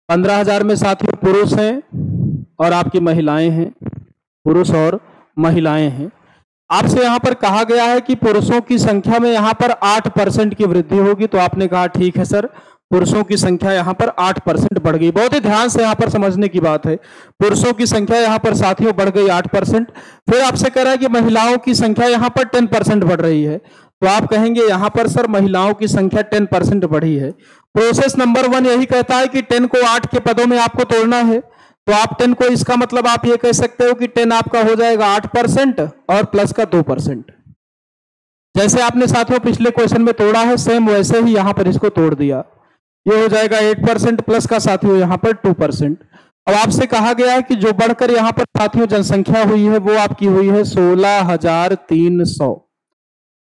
15,000 में साथियों पुरुष हैं और आपकी महिलाएं हैं, पुरुष और महिलाएं हैं। आपसे यहाँ पर कहा गया है कि पुरुषों की संख्या में यहाँ पर 8% की वृद्धि होगी, तो आपने कहा ठीक है सर, पुरुषों की संख्या यहाँ पर 8% बढ़ गई। बहुत ही ध्यान से यहाँ पर समझने की बात है, पुरुषों की संख्या यहाँ पर साथियों बढ़ गई 8%। फिर आपसे कह रहा है कि महिलाओं की संख्या यहाँ पर 10% बढ़ रही है, तो आप कहेंगे यहाँ पर सर महिलाओं की संख्या 10% बढ़ी है। प्रोसेस नंबर 1 यही कहता है कि 10 को 8 के पदों में आपको तोड़ना है, तो आप 10 को, इसका मतलब आप ये कह सकते हो कि 10 आपका हो जाएगा 8% और प्लस का 2%। जैसे आपने साथियों पिछले क्वेश्चन में तोड़ा है, सेम वैसे ही यहां पर इसको तोड़ दिया। ये हो जाएगा 8% प्लस का साथियों यहां पर 2%। अब आपसे कहा गया है कि जो बढ़कर यहां पर साथियों जनसंख्या हुई है वो आपकी हुई है 16,300।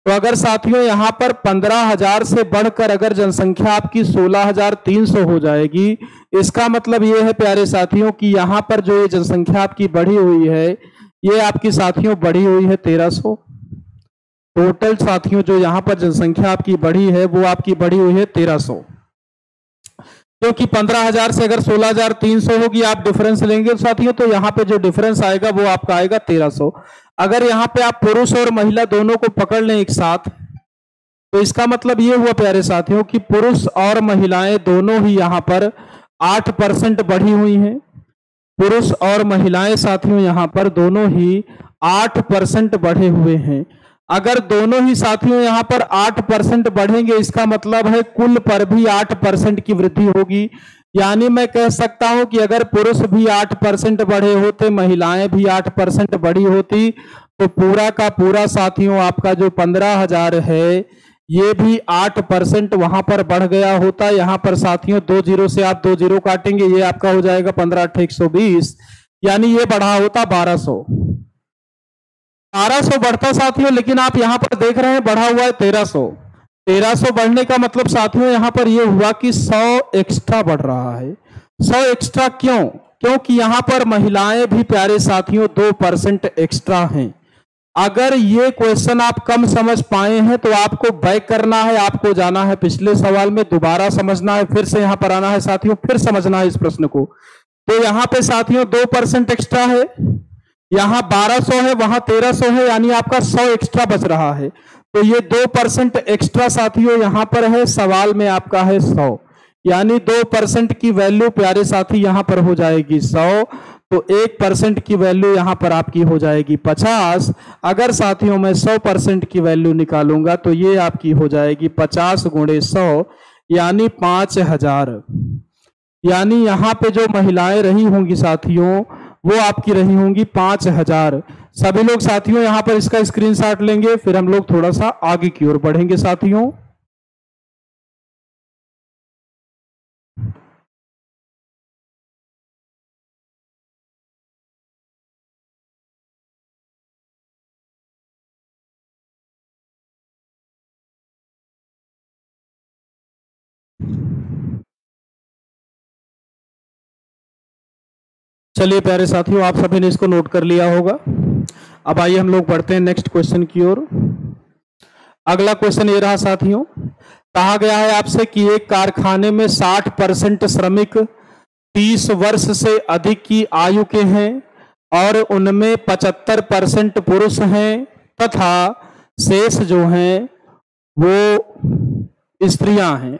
तो अगर साथियों यहां पर 15,000 से बढ़कर अगर जनसंख्या आपकी 16,300 हो जाएगी, इसका मतलब ये है प्यारे साथियों कि यहां पर जो ये जनसंख्या आपकी बढ़ी हुई है, ये आपकी साथियों बढ़ी हुई है 1300। टोटल साथियों जो यहां पर जनसंख्या आपकी बढ़ी है वो आपकी बढ़ी हुई है 1300, क्योंकि 15,000 से अगर 16,300 होगी, आप डिफरेंस लेंगे साथियों, तो यहाँ पे जो डिफरेंस आएगा वो आपका आएगा 1300। अगर यहाँ पे आप पुरुष और महिला दोनों को पकड़ लें एक साथ, तो इसका मतलब ये हुआ प्यारे साथियों कि पुरुष और महिलाएं दोनों ही यहाँ पर 8% बढ़ी हुई हैं। पुरुष और महिलाएं साथियों यहाँ पर दोनों ही 8% बढ़े हुए हैं। अगर दोनों ही साथियों यहाँ पर 8% बढ़ेंगे, इसका मतलब है कुल पर भी 8% की वृद्धि होगी। यानी मैं कह सकता हूं कि अगर पुरुष भी 8% बढ़े होते, महिलाएं भी 8% बढ़ी होती, तो पूरा का पूरा साथियों आपका जो 15,000 है ये भी 8% वहां पर बढ़ गया होता। यहां पर साथियों 2 जीरो से आप 2 जीरो काटेंगे, ये आपका हो जाएगा 15 × 120, यानी ये बढ़ा होता 1200। 1200 बढ़ता साथियों, लेकिन आप यहां पर देख रहे हैं बढ़ा हुआ है 1300। 1300 बढ़ने का मतलब साथियों यहां पर यह हुआ कि 100 एक्स्ट्रा बढ़ रहा है। 100 एक्स्ट्रा क्यों? क्योंकि यहां पर महिलाएं भी प्यारे साथियों 2% एक्स्ट्रा हैं। अगर ये क्वेश्चन आप कम समझ पाए हैं तो आपको बैक करना है, आपको जाना है पिछले सवाल में, दोबारा समझना है, फिर से यहां पर आना है साथियों, फिर समझना है इस प्रश्न को। तो यहां पे साथियों 2% एक्स्ट्रा है, यहां 1200 है, वहां 1300 है, यानी आपका 100 एक्स्ट्रा बच रहा है। तो ये 2% एक्स्ट्रा साथियों यहां पर है, सवाल में आपका है 100, यानी 2% की वैल्यू प्यारे साथी यहां पर हो जाएगी 100, तो 1% की वैल्यू यहां पर आपकी हो जाएगी 50। अगर साथियों मैं 100% की वैल्यू निकालूंगा तो ये आपकी हो जाएगी 50 × 100, यानी 5000। यानी यहां पे जो महिलाएं रही होंगी साथियों वो आपकी रही होंगी 5000। सभी लोग साथियों यहां पर इसका स्क्रीनशॉट लेंगे, फिर हम लोग थोड़ा सा आगे की ओर बढ़ेंगे साथियों। चलिए प्यारे साथियों, आप सभी ने इसको नोट कर लिया होगा। अब आइए हम लोग बढ़ते हैं नेक्स्ट क्वेश्चन की ओर। अगला क्वेश्चन ये रहा साथियों, कहा गया है आपसे कि एक कारखाने में 60% श्रमिक 30 वर्ष से अधिक की आयु के हैं और उनमें 75% पुरुष हैं तथा शेष जो हैं वो स्त्रियां हैं।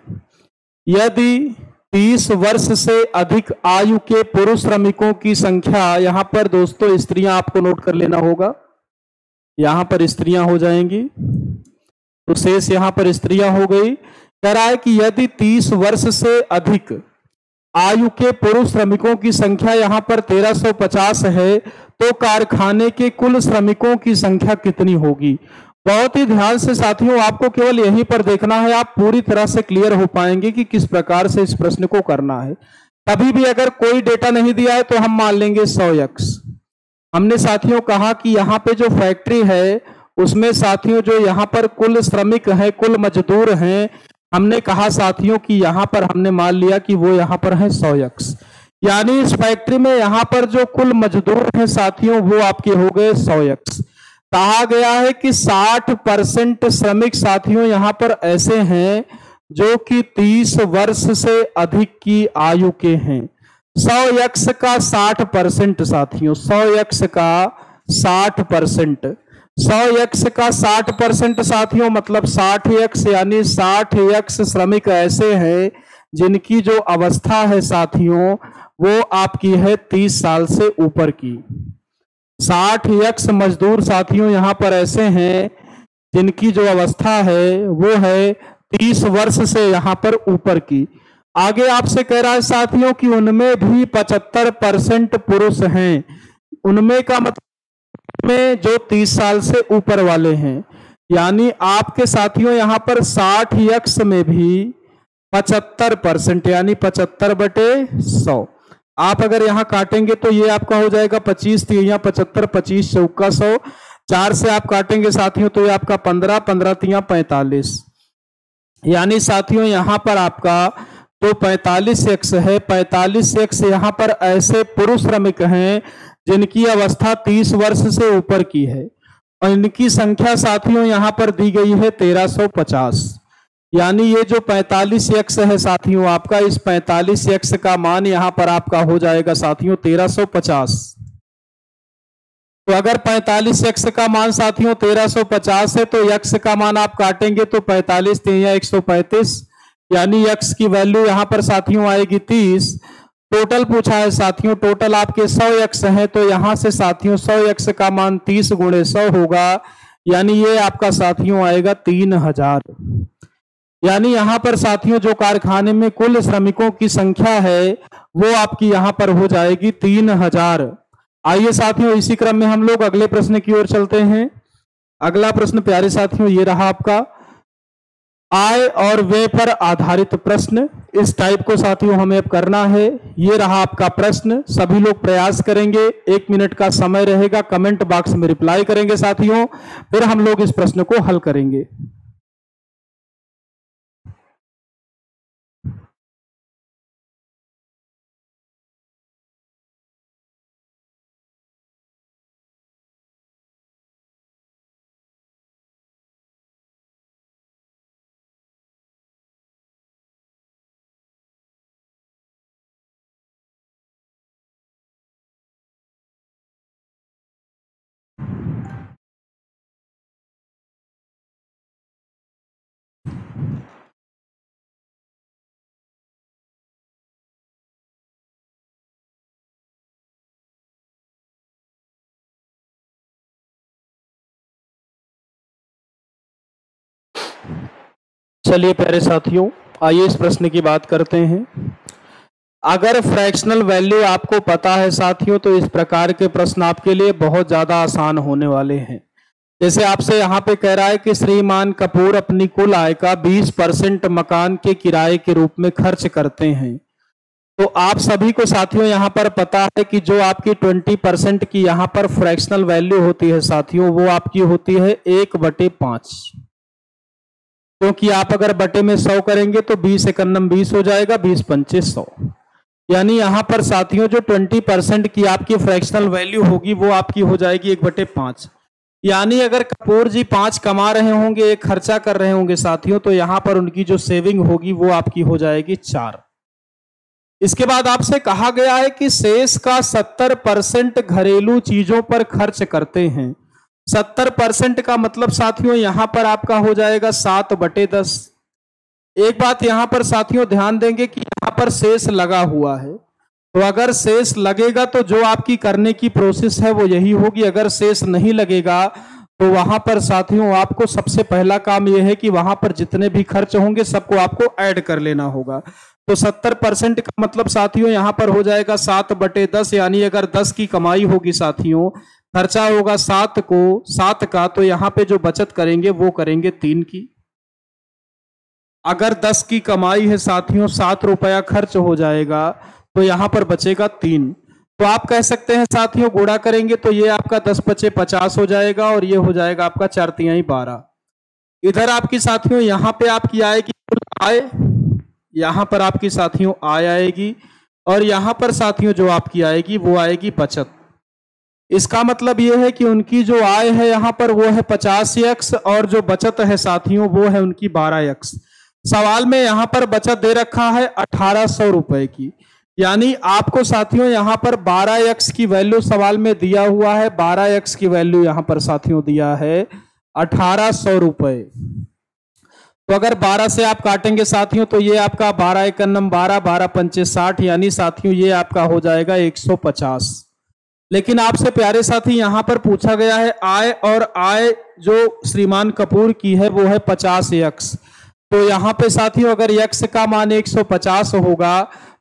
यदि 30 वर्ष से अधिक आयु के पुरुष श्रमिकों की संख्या, यहां पर दोस्तों स्त्रियां आपको नोट कर लेना होगा, यहां पर स्त्रियां हो जाएंगी, तो शेष यहां पर स्त्रियां हो गई। कह रहा है कि यदि 30 वर्ष से अधिक आयु के पुरुष श्रमिकों की संख्या यहां पर 1350 है तो कारखाने के कुल श्रमिकों की संख्या कितनी होगी। बहुत ही ध्यान से साथियों आपको केवल यहीं पर देखना है, आप पूरी तरह से क्लियर हो पाएंगे कि किस प्रकार से इस प्रश्न को करना है। कभी भी अगर कोई डेटा नहीं दिया है तो हम मान लेंगे 100x। हमने साथियों कहा कि यहाँ पे जो फैक्ट्री है उसमें साथियों जो यहाँ पर कुल श्रमिक है, कुल मजदूर हैं, हमने कहा साथियों कि यहाँ पर हमने मान लिया कि वो यहाँ पर है 100x। यानी इस फैक्ट्री में यहाँ पर जो कुल मजदूर हैं साथियों वो आपके हो गए 100x। कहा गया है कि 60% श्रमिक साथियों यहाँ पर ऐसे हैं जो कि 30 वर्ष से अधिक की आयु के हैं। 100x का 60% साथियों, 100x का 60%, 100x का 60% साथियों मतलब 60x, यानी 60x श्रमिक ऐसे हैं जिनकी जो अवस्था है साथियों वो आपकी है 30 साल से ऊपर की। 60x मजदूर साथियों यहाँ पर ऐसे हैं जिनकी जो अवस्था है वो है 30 वर्ष से यहाँ पर ऊपर की। आगे आपसे कह रहा है साथियों कि उनमें भी 75% पुरुष हैं। उनमें का मतलब में जो 30 साल से ऊपर वाले हैं, यानी आपके साथियों यहाँ पर 60x में भी 75% यानी 75/100। आप अगर यहाँ काटेंगे तो ये आपका हो जाएगा 25 तिया 75, 25 चौका 100, 4 से आप काटेंगे साथियों तो ये आपका 15, 15 तिया 45। यानी साथियों यहाँ पर आपका जो 45x है, 45x यहाँ पर ऐसे पुरुष श्रमिक हैं जिनकी अवस्था 30 वर्ष से ऊपर की है और इनकी संख्या साथियों यहाँ पर दी गई है 1350। यानी ये जो 45x है साथियों आपका, इस 45x का मान यहाँ पर आपका हो जाएगा साथियों 1350। तो अगर 45x का मान साथियों 1350 है तो x का मान आप काटेंगे तो 45 तिया 135, यानी x की वैल्यू यहाँ पर साथियों आएगी 30। टोटल पूछा है साथियों, टोटल आपके 100x है तो यहां से साथियों 100x का मान 30 गुणे 100 होगा, यानी ये आपका साथियों आएगा 3000। यानी यहां पर साथियों जो कारखाने में कुल श्रमिकों की संख्या है वो आपकी यहां पर हो जाएगी 3000। आइए साथियों इसी क्रम में हम लोग अगले प्रश्न की ओर चलते हैं। अगला प्रश्न प्यारे साथियों ये रहा आपका आय और व्यय पर आधारित प्रश्न। इस टाइप को साथियों हमें अब करना है। ये रहा आपका प्रश्न, सभी लोग प्रयास करेंगे, 1 मिनट का समय रहेगा, कमेंट बॉक्स में रिप्लाई करेंगे साथियों, फिर हम लोग इस प्रश्न को हल करेंगे। चलिए प्यारे साथियों आइए इस प्रश्न की बात करते हैं। अगर फ्रैक्शनल वैल्यू आपको पता है साथियों तो इस प्रकार के प्रश्न आपके लिए बहुत ज्यादा आसान होने वाले हैं। जैसे आपसे यहाँ पे कह रहा है कि श्रीमान कपूर अपनी कुल आय का 20% मकान के किराए के रूप में खर्च करते हैं, तो आप सभी को साथियों यहाँ पर पता है कि जो आपकी 20% की यहाँ पर फ्रैक्शनल वैल्यू होती है साथियों वो आपकी होती है 1/5, क्योंकि आप अगर बटे में 100 करेंगे तो 20 एकन्नम 20 हो जाएगा, 20 पंचे 100। यानी यहाँ पर साथियों जो 20% की आपकी फ्रैक्शनल वैल्यू होगी वो आपकी हो जाएगी 1/5। यानी अगर कपूर जी 5 कमा रहे होंगे, 1 खर्चा कर रहे होंगे साथियों, तो यहाँ पर उनकी जो सेविंग होगी वो आपकी हो जाएगी 4। इसके बाद आपसे कहा गया है कि शेष का 70% घरेलू चीजों पर खर्च करते हैं। 70% का मतलब साथियों यहां पर आपका हो जाएगा 7/10। एक बात यहां पर साथियों ध्यान देंगे कि यहां पर शेष लगा हुआ है, तो अगर शेष लगेगा तो जो आपकी करने की प्रोसेस है वो यही होगी, अगर शेष नहीं लगेगा तो वहां पर साथियों आपको सबसे पहला काम यह है कि वहां पर जितने भी खर्च होंगे सबको आपको ऐड कर लेना होगा। तो 70% का मतलब साथियों यहां पर हो जाएगा 7/10, यानी अगर 10 की कमाई होगी साथियों, खर्चा होगा 7 का, तो यहां पे जो बचत करेंगे वो करेंगे 3 की। अगर 10 की कमाई है साथियों, 7 रुपया खर्च हो जाएगा, तो यहां पर बचेगा 3। तो आप कह सकते हैं साथियों गुणा करेंगे तो ये आपका 10×5 = 50 हो जाएगा, और ये हो जाएगा आपका 4×3 = 12। इधर आपकी साथियों यहां पे आपकी आएगी कुल आय, यहां पर आपकी साथियों आय आएगी, और यहां पर साथियों जो आपकी आएगी वो आएगी बचत। इसका मतलब ये है कि उनकी जो आय है यहां पर वो है 50x, और जो बचत है साथियों वो है उनकी 12x। सवाल में यहां पर बचत दे रखा है 1800 रुपए की, यानी आपको साथियों यहां पर 12x की वैल्यू सवाल में दिया हुआ है, 12x की वैल्यू यहां पर साथियों दिया है 1800 रुपए। तो अगर 12 से आप काटेंगे साथियों तो ये आपका 12×1 = 12, 12×5 = 60, यानी साथियों ये आपका हो जाएगा 150। लेकिन आपसे प्यारे साथी यहां पर पूछा गया है आय, और आय जो श्रीमान कपूर की है वो है 50x। तो यहां पे साथियों अगर x का मान 150 होगा,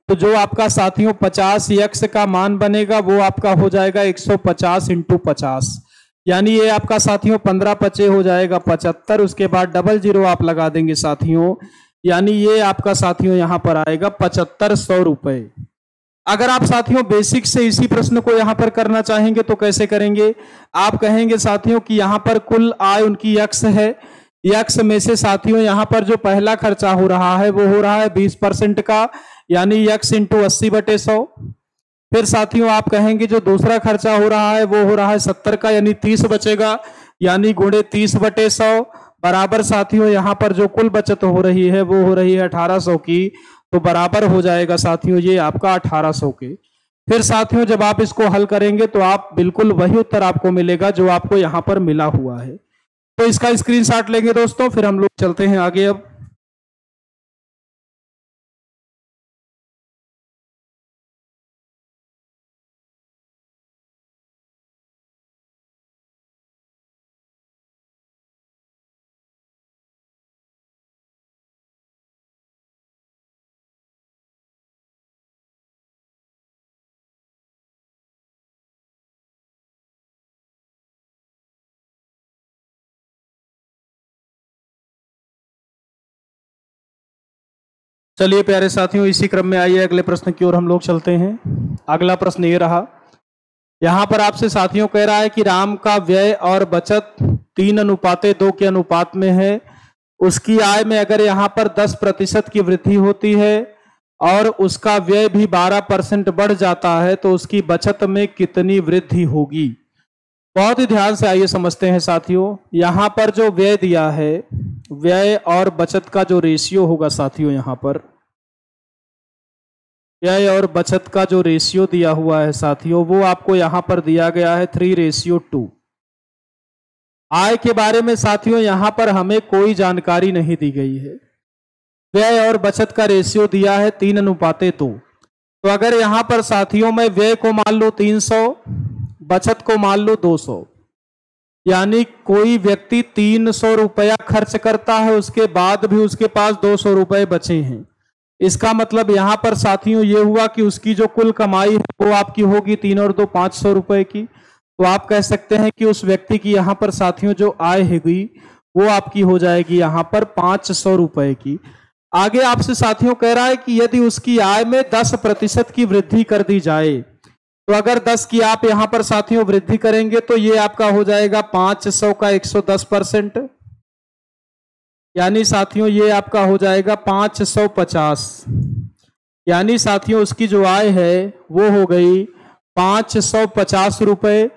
तो जो आपका साथियों 50x का मान बनेगा वो आपका हो जाएगा 150 × 50, यानी ये आपका साथियों 15×5 हो जाएगा 75। उसके बाद डबल जीरो आप लगा देंगे साथियों, यानी ये आपका साथियों यहां पर आएगा 7500 रुपए। अगर आप साथियों बेसिक से इसी प्रश्न को यहां पर करना चाहेंगे तो कैसे करेंगे? आप कहेंगे साथियों कि यहां पर कुल आय उनकी x है, x में से साथियों यहां पर जो पहला खर्चा हो रहा है वो हो रहा है 20% का, यानी x × 80/100। फिर साथियों आप कहेंगे जो दूसरा खर्चा हो रहा है वो हो रहा है 70 का, यानी 30 बचेगा, यानी गुणे 30/100 बराबर साथियों यहां पर जो कुल बचत हो रही है वो हो रही है 1800 की, तो बराबर हो जाएगा साथियों ये आपका 1800 के। फिर साथियों जब आप इसको हल करेंगे तो आप बिल्कुल वही उत्तर आपको मिलेगा जो आपको यहां पर मिला हुआ है। तो इसका स्क्रीनशॉट लेंगे दोस्तों, फिर हम लोग चलते हैं आगे। अब चलिए प्यारे साथियों इसी क्रम में आइए अगले प्रश्न की ओर हम लोग चलते हैं। अगला प्रश्न ये रहा, यहां पर आपसे साथियों कह रहा है कि राम का व्यय और बचत 3:2 के अनुपात में है। उसकी आय में अगर यहां पर 10% की वृद्धि होती है और उसका व्यय भी 12% बढ़ जाता है तो उसकी बचत में कितनी वृद्धि होगी? बहुत ही ध्यान से आइए समझते हैं साथियों। यहां पर जो व्यय दिया है, व्यय और बचत का जो रेशियो होगा साथियों, यहां पर व्यय और बचत का जो रेशियो दिया हुआ है साथियों वो आपको यहां पर दिया गया है 3:2। आय के बारे में साथियों यहां पर हमें कोई जानकारी नहीं दी गई है। व्यय और बचत का रेशियो दिया है 3:2। तो अगर यहां पर साथियों में व्यय को मान लो 300, बचत को मान लो 200, यानी कोई व्यक्ति 300 रुपया खर्च करता है, उसके बाद भी उसके पास 200 रुपए बचे हैं। इसका मतलब यहां पर साथियों ये हुआ कि उसकी जो कुल कमाई है वो आपकी होगी 3 और 2 500 रुपए की। तो आप कह सकते हैं कि उस व्यक्ति की यहां पर साथियों जो आय होगी वो आपकी हो जाएगी यहां पर 500 रुपए की। आगे आपसे साथियों कह रहा है कि यदि उसकी आय में 10% की वृद्धि कर दी जाए, तो अगर 10 की आप यहां पर साथियों वृद्धि करेंगे तो ये आपका हो जाएगा 500 का 110%, यानी साथियों ये आपका हो जाएगा 550। यानी साथियों उसकी जो आय है वो हो गई 550 रुपए।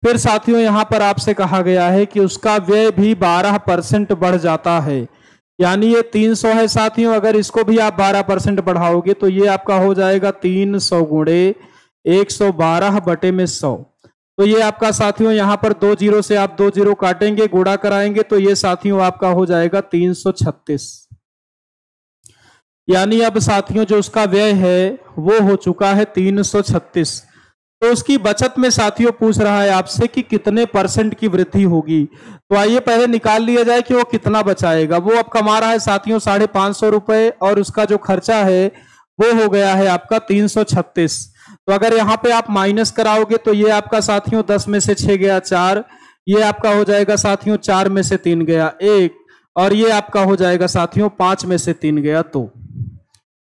फिर साथियों यहां पर आपसे कहा गया है कि उसका व्यय भी 12% बढ़ जाता है, यानी ये 300 है साथियों, अगर इसको भी आप 12% बढ़ाओगे तो ये आपका हो जाएगा 300 गुणे 112/100। तो ये आपका साथियों यहां पर 2 जीरो से आप 2 जीरो काटेंगे, गुणा कराएंगे तो ये साथियों आपका हो जाएगा 336। यानी अब साथियों जो उसका व्यय है वो हो चुका है 336। तो उसकी बचत में साथियों पूछ रहा है आपसे कि कितने परसेंट की वृद्धि होगी। तो आइए पहले निकाल लिया जाए कि वो कितना बचाएगा। वो अब कमा रहा है साथियों 550 रुपए और उसका जो खर्चा है वो हो गया है आपका 336। तो अगर यहाँ पे आप माइनस कराओगे तो ये आपका साथियों 10 में से 6 गया 4, ये आपका हो जाएगा साथियों 4 में से 3 गया 1, और ये आपका हो जाएगा साथियों 5 में से 3 गया 2।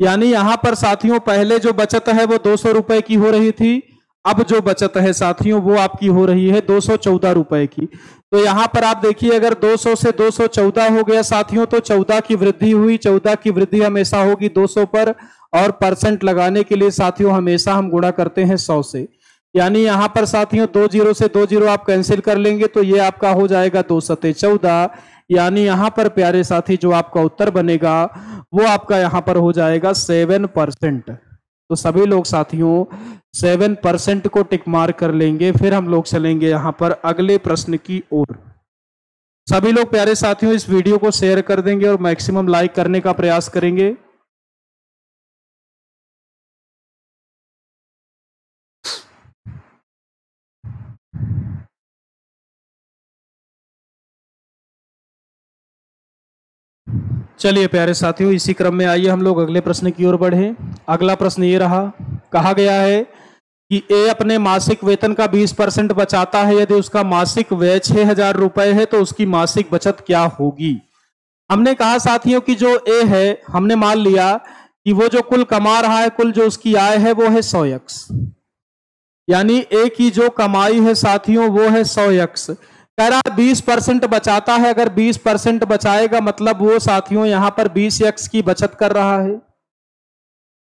यानी यहां पर साथियों पहले जो बचत है वो 200 रुपए की हो रही थी, अब जो बचत है साथियों वो आपकी हो रही है 214 रुपए की। तो यहां पर आप देखिए अगर 200 से 214 हो गया साथियों तो 14 की वृद्धि हुई। 14 की वृद्धि हमेशा होगी 200 पर, और परसेंट लगाने के लिए साथियों हमेशा हम गुणा करते हैं 100 से। यानी यहां पर साथियों 2 जीरो से 2 जीरो आप कैंसिल कर लेंगे तो ये आपका हो जाएगा 2 सते 14। यानी यहां पर प्यारे साथी जो आपका उत्तर बनेगा वो आपका यहां पर हो जाएगा 7%। तो सभी लोग साथियों 7% को टिक मार कर लेंगे। फिर हम लोग चलेंगे यहां पर अगले प्रश्न की ओर। सभी लोग प्यारे साथियों इस वीडियो को शेयर कर देंगे और मैक्सिमम लाइक करने का प्रयास करेंगे। चलिए प्यारे साथियों इसी क्रम में आइए हम लोग अगले प्रश्न की ओर बढ़े। अगला प्रश्न ये रहा, कहा गया है कि ए अपने मासिक वेतन का 20% बचाता है। यदि उसका मासिक व्यय 6,000 रुपए है तो उसकी मासिक बचत क्या होगी। हमने कहा साथियों कि जो ए है हमने मान लिया कि वो जो कुल कमा रहा है, कुल जो उसकी आय है वो है 100x। यानी ए की जो कमाई है साथियों वो है 100x। कह रहा है 20% बचाता है। अगर 20% बचाएगा मतलब वो साथियों यहां पर 20x की बचत कर रहा है।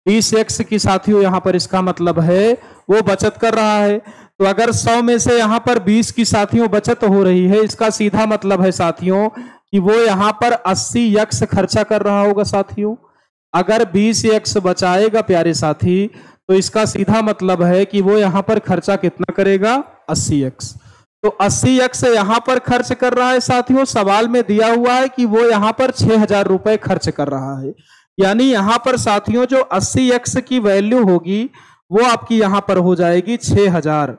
20x की साथियों यहां पर इसका मतलब है वो बचत कर रहा है। तो अगर 100 में से यहां पर 20 की साथियों बचत हो रही है, इसका सीधा मतलब है साथियों कि वो यहां पर 80x खर्चा कर रहा होगा साथियों। अगर 20x बचाएगा प्यारे साथी तो इसका सीधा मतलब है कि वो यहां पर खर्चा कितना करेगा 80x। तो 80x यहां पर खर्च कर रहा है साथियों। सवाल में दिया हुआ है कि वो यहां पर 6,000 रुपए खर्च कर रहा है। यानी यहां पर साथियों जो 80x की वैल्यू होगी वो आपकी यहां पर हो जाएगी 6,000।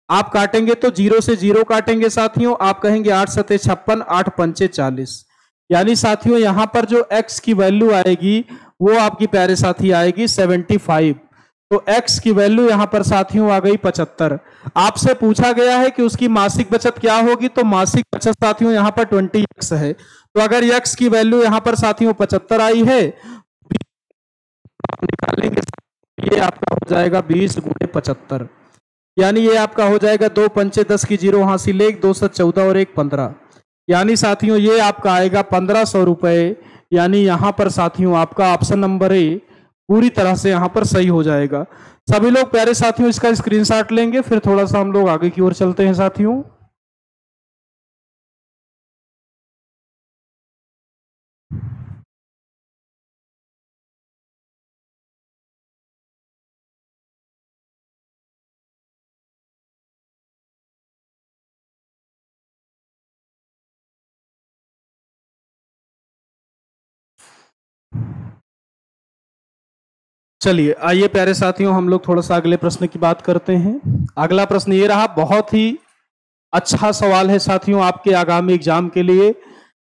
आप काटेंगे तो 0 से 0 काटेंगे साथियों। आप कहेंगे 8 सते 56, 8 पंचे 40। यानी साथियों यहां पर जो x की वैल्यू आएगी वो आपकी प्यारे साथी आएगी 75। तो x की वैल्यू यहां पर साथियों आ गई 75। आपसे पूछा गया है कि उसकी मासिक बचत क्या होगी, तो मासिक बचत साथियों यहां पर 20x है। तो अगर x की वैल्यू यहां पर साथियों 75 आई है, आप निकालेंगे ये आपका हो जाएगा 20 गुणे 75। यानी ये आपका हो जाएगा 2 पंचे 10 की 0 हासिल 1, 2 7 14 और 1 15। यानी साथियों ये आपका आएगा 1500 रुपए। यानी यहां पर साथियों आपका ऑप्शन नंबर ए पूरी तरह से यहां पर सही हो जाएगा। सभी लोग प्यारे साथियों इसका स्क्रीनशॉट लेंगे, फिर थोड़ा सा हम लोग आगे की ओर चलते हैं साथियों। चलिए आइए प्यारे साथियों हम लोग थोड़ा सा अगले प्रश्न की बात करते हैं। अगला प्रश्न ये रहा, बहुत ही अच्छा सवाल है साथियों आपके आगामी एग्जाम के लिए।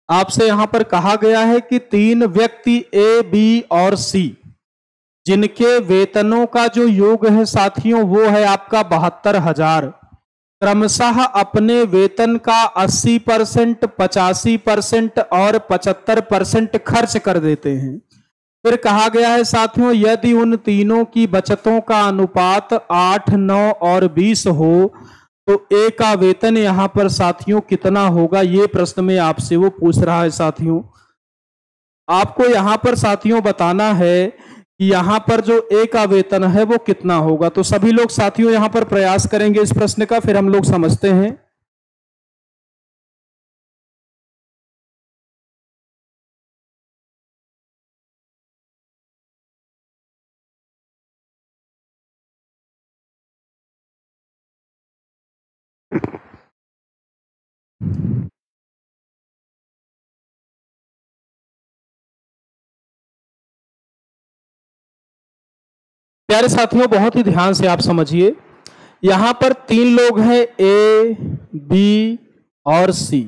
आपसे यहां पर कहा गया है कि 3 व्यक्ति ए, बी और सी जिनके वेतनों का जो योग है साथियों वो है आपका 72,000, क्रमशः अपने वेतन का 80%, 85% और 75% खर्च कर देते हैं। फिर कहा गया है साथियों यदि उन तीनों की बचतों का अनुपात 8, 9 और 20 हो तो ए का वेतन यहां पर साथियों कितना होगा। ये प्रश्न में आपसे वो पूछ रहा है साथियों। आपको यहां पर साथियों बताना है कि यहां पर जो ए का वेतन है वो कितना होगा। तो सभी लोग साथियों यहां पर प्रयास करेंगे इस प्रश्न का, फिर हम लोग समझते हैं। प्यारे साथियों बहुत ही ध्यान से आप समझिए। यहां पर 3 लोग हैं, ए, बी और सी।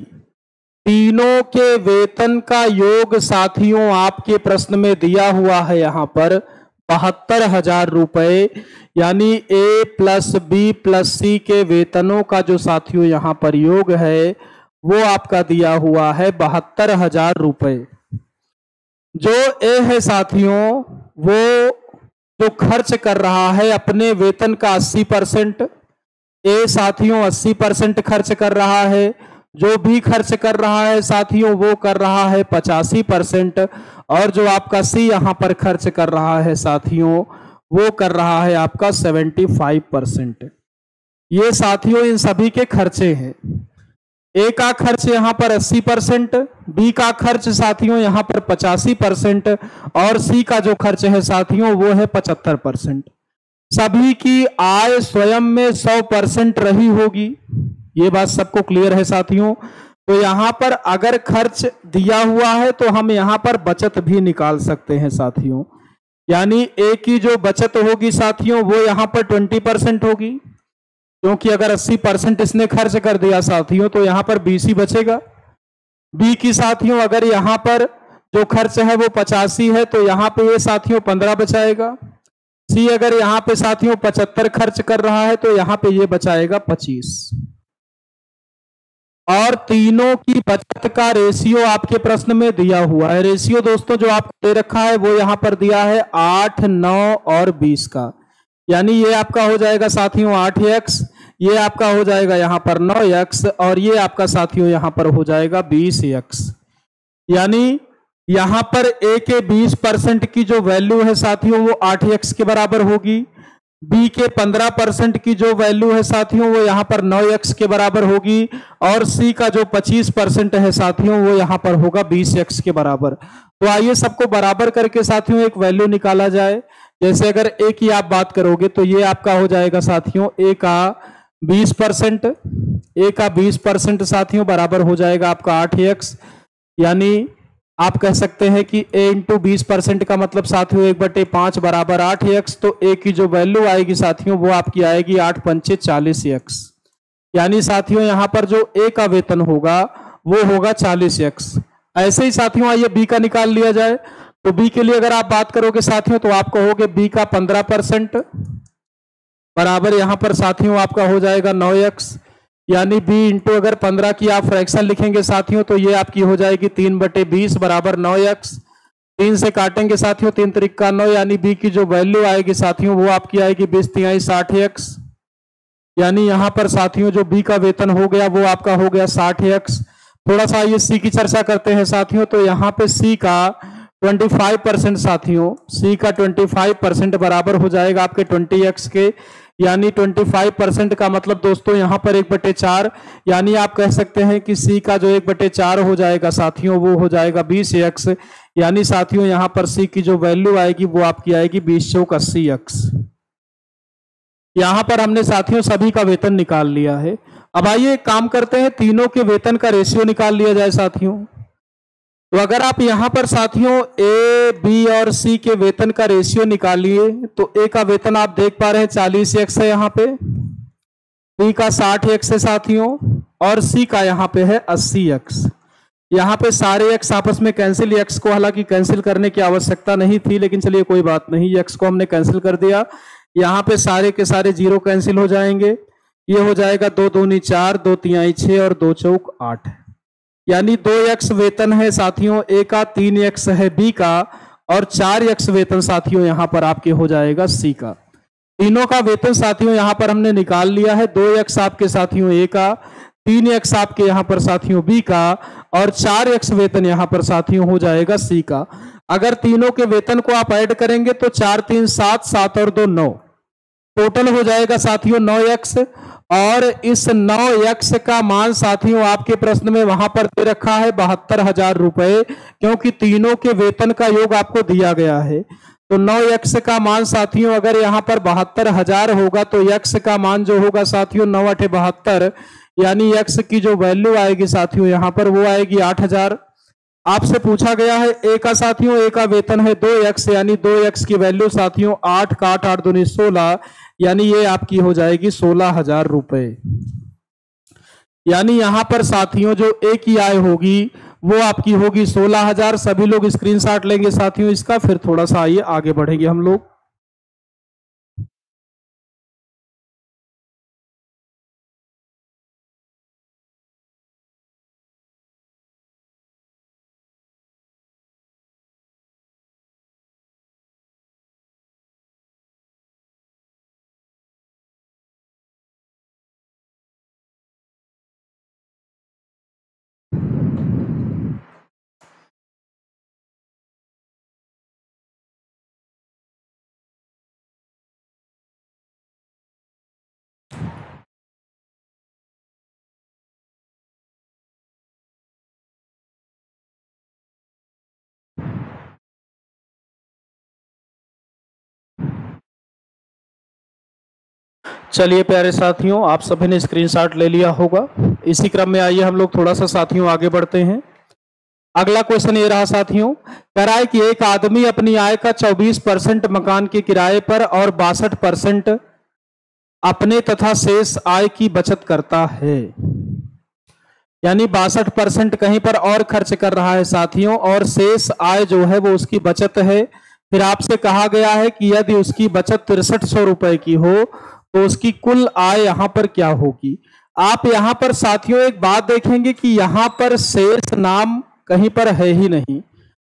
तीनों के वेतन का योग साथियों आपके प्रश्न में दिया हुआ है यहां पर 72,000 रुपए, यानी ए प्लस बी प्लस सी के वेतनों का जो साथियों यहां पर योग है वो आपका दिया हुआ है 72,000 रुपए। जो ए है साथियों वो जो खर्च कर रहा है अपने वेतन का 80%, ए साथियों 80% खर्च कर रहा है। जो भी खर्च कर रहा है साथियों वो कर रहा है 85%, और जो आपका सी यहां पर खर्च कर रहा है साथियों वो कर रहा है आपका 75%। ये साथियों इन सभी के खर्चे हैं। ए का खर्च यहां पर 80%, बी का खर्च साथियों यहां पर 85% और सी का जो खर्च है साथियों वो है 75%। सभी की आय स्वयं में 100% रही होगी, ये बात सबको क्लियर है साथियों। तो यहां पर अगर खर्च दिया हुआ है तो हम यहां पर बचत भी निकाल सकते हैं साथियों, यानी ए की जो बचत होगी साथियों वो यहां पर 20% होगी, क्योंकि अगर 80% इसने खर्च कर दिया साथियों तो यहां पर 20 ही बचेगा। बी की साथियों अगर यहां पर जो खर्च है वो 85 है तो यहां पे ये साथियों 15 बचाएगा। सी अगर यहां पे साथियों 75 खर्च कर रहा है तो यहां पे ये बचाएगा 25। और तीनों की बचत का रेशियो आपके प्रश्न में दिया हुआ है। रेशियो दोस्तों जो आपको दे रखा है वो यहां पर दिया है 8, 9 और 20 का, यानी ये आपका हो जाएगा साथियों 8x, ये आपका हो जाएगा यहां पर 9x और ये आपका साथियों यहां पर हो जाएगा 20x। यानी यहां पर ए के 20% की जो वैल्यू है साथियों वो 8x के बराबर होगी, बी के 15% की जो वैल्यू है साथियों वो यहां पर 9x के बराबर होगी, और सी का जो 25% है साथियों वो यहां पर होगा 20x के बराबर। तो आइए सबको बराबर करके साथियों एक वैल्यू निकाला जाए। जैसे अगर ए की आप बात करोगे तो ये आपका हो जाएगा साथियों ए का 20%, ए का 20% साथियों बराबर हो जाएगा आपका 8x, यानी आप कह सकते हैं कि a इंटू 20% का मतलब साथियों 1/5 बराबर 8x। तो a की जो वैल्यू आएगी साथियों वो आपकी आएगी 8 पंचे 40x, यानी साथियों यहां पर जो a का वेतन होगा वो होगा 40x। ऐसे ही साथियों आइए b का निकाल लिया जाए। तो b के लिए अगर आप बात करोगे साथियों तो आप कहोगे b का 15% बराबर यहां पर साथियों आपका हो जाएगा 9x, यानी b इंटू अगर 15 की आप फ्रैक्शन लिखेंगे साथियों तो ये आपकी हो जाएगी 3/20 बराबर 9x। 3 से काटेंगे साथियों 3 त्रिक 9, यानी b की जो वैल्यू आएगी साथियों वो आपकी आएगी 20×3 60x, यानी यहां पर साथियों जो b का वेतन हो गया वो आपका हो गया 60x। थोड़ा सा ये c की चर्चा करते हैं साथियों। तो यहाँ पे c का 25% साथियों, c का 25% बराबर हो जाएगा आपके 20x के, यानी 25% का मतलब दोस्तों यहां पर 1/4, यानी आप कह सकते हैं कि c का जो 1/4 हो जाएगा साथियों वो हो जाएगा 20x, यानी साथियों यहां पर c की जो वैल्यू आएगी वो आपकी आएगी 20 चौक 80x। यहां पर हमने साथियों सभी का वेतन निकाल लिया है। अब आइए एक काम करते हैं, तीनों के वेतन का रेशियो निकाल लिया जाए साथियों। तो अगर आप यहां पर साथियों ए, बी और सी के वेतन का रेशियो निकालिए तो ए का वेतन आप देख पा रहे हैं 40x है यहाँ पे, बी का 60x है साथियों, और सी का यहाँ पे है 80x। यहाँ पे सारे x आपस में कैंसिल, x को हालांकि कैंसिल करने की आवश्यकता नहीं थी लेकिन चलिए कोई बात नहीं, x को हमने कैंसिल कर दिया। यहाँ पे सारे के सारे जीरो कैंसिल हो जाएंगे, ये हो जाएगा 2 दूनी 4, 2 तिहाई 6 और 2 चौक 8, यानी 2x वेतन है साथियों ए का, 3x है बी का और 4x वेतन साथियों यहां पर आपके हो जाएगा सी का। तीनों का वेतन साथियों यहां पर हमने निकाल लिया है, 2x आपके साथियों ए का, 3x आपके यहां पर साथियों बी का और 4x वेतन यहां पर साथियों हो जाएगा सी का। अगर तीनों के वेतन को आप ऐड करेंगे तो 4 3 7, 7 और 2 9, टोटल हो जाएगा साथियों 9x, और इस 9x का मान साथियों आपके प्रश्न में वहां पर दे रखा है 72,000 रुपए, क्योंकि तीनों के वेतन का योग आपको दिया गया है। तो 9x का मान साथियों अगर यहां पर 72,000 होगा तो x का मान जो होगा साथियों 9 8 72, यानी x की जो वैल्यू आएगी साथियों यहां पर वो आएगी 8,000। आपसे पूछा गया है ए का साथियों, ए का वेतन है 2x, यानी 2x की वैल्यू साथियों 8 का 8 8 दूनी 16, यानी ये आपकी हो जाएगी 16,000 रुपए। यानी यहां पर साथियों जो ए की आय होगी वो आपकी होगी 16,000। सभी लोग स्क्रीनशॉट लेंगे साथियों इसका, फिर थोड़ा सा आइए आगे बढ़ेंगे हम लोग। चलिए प्यारे साथियों, आप सभी ने स्क्रीनशॉट ले लिया होगा। इसी क्रम में आइए हम लोग थोड़ा सा साथियों आगे बढ़ते हैं। अगला क्वेश्चन ये रहा साथियों, कह रहा है कि एक आदमी अपनी आय का 24% मकान के किराए पर और 62% अपने तथा शेष आय की बचत करता है। यानी 62% कहीं पर और खर्च कर रहा है साथियों, और शेष आय जो है वो उसकी बचत है। फिर आपसे कहा गया है कि यदि उसकी बचत 6300 रुपए की हो तो उसकी कुल आय यहां पर क्या होगी। आप यहां पर साथियों एक बात देखेंगे कि यहां पर शेष नाम कहीं पर है ही नहीं।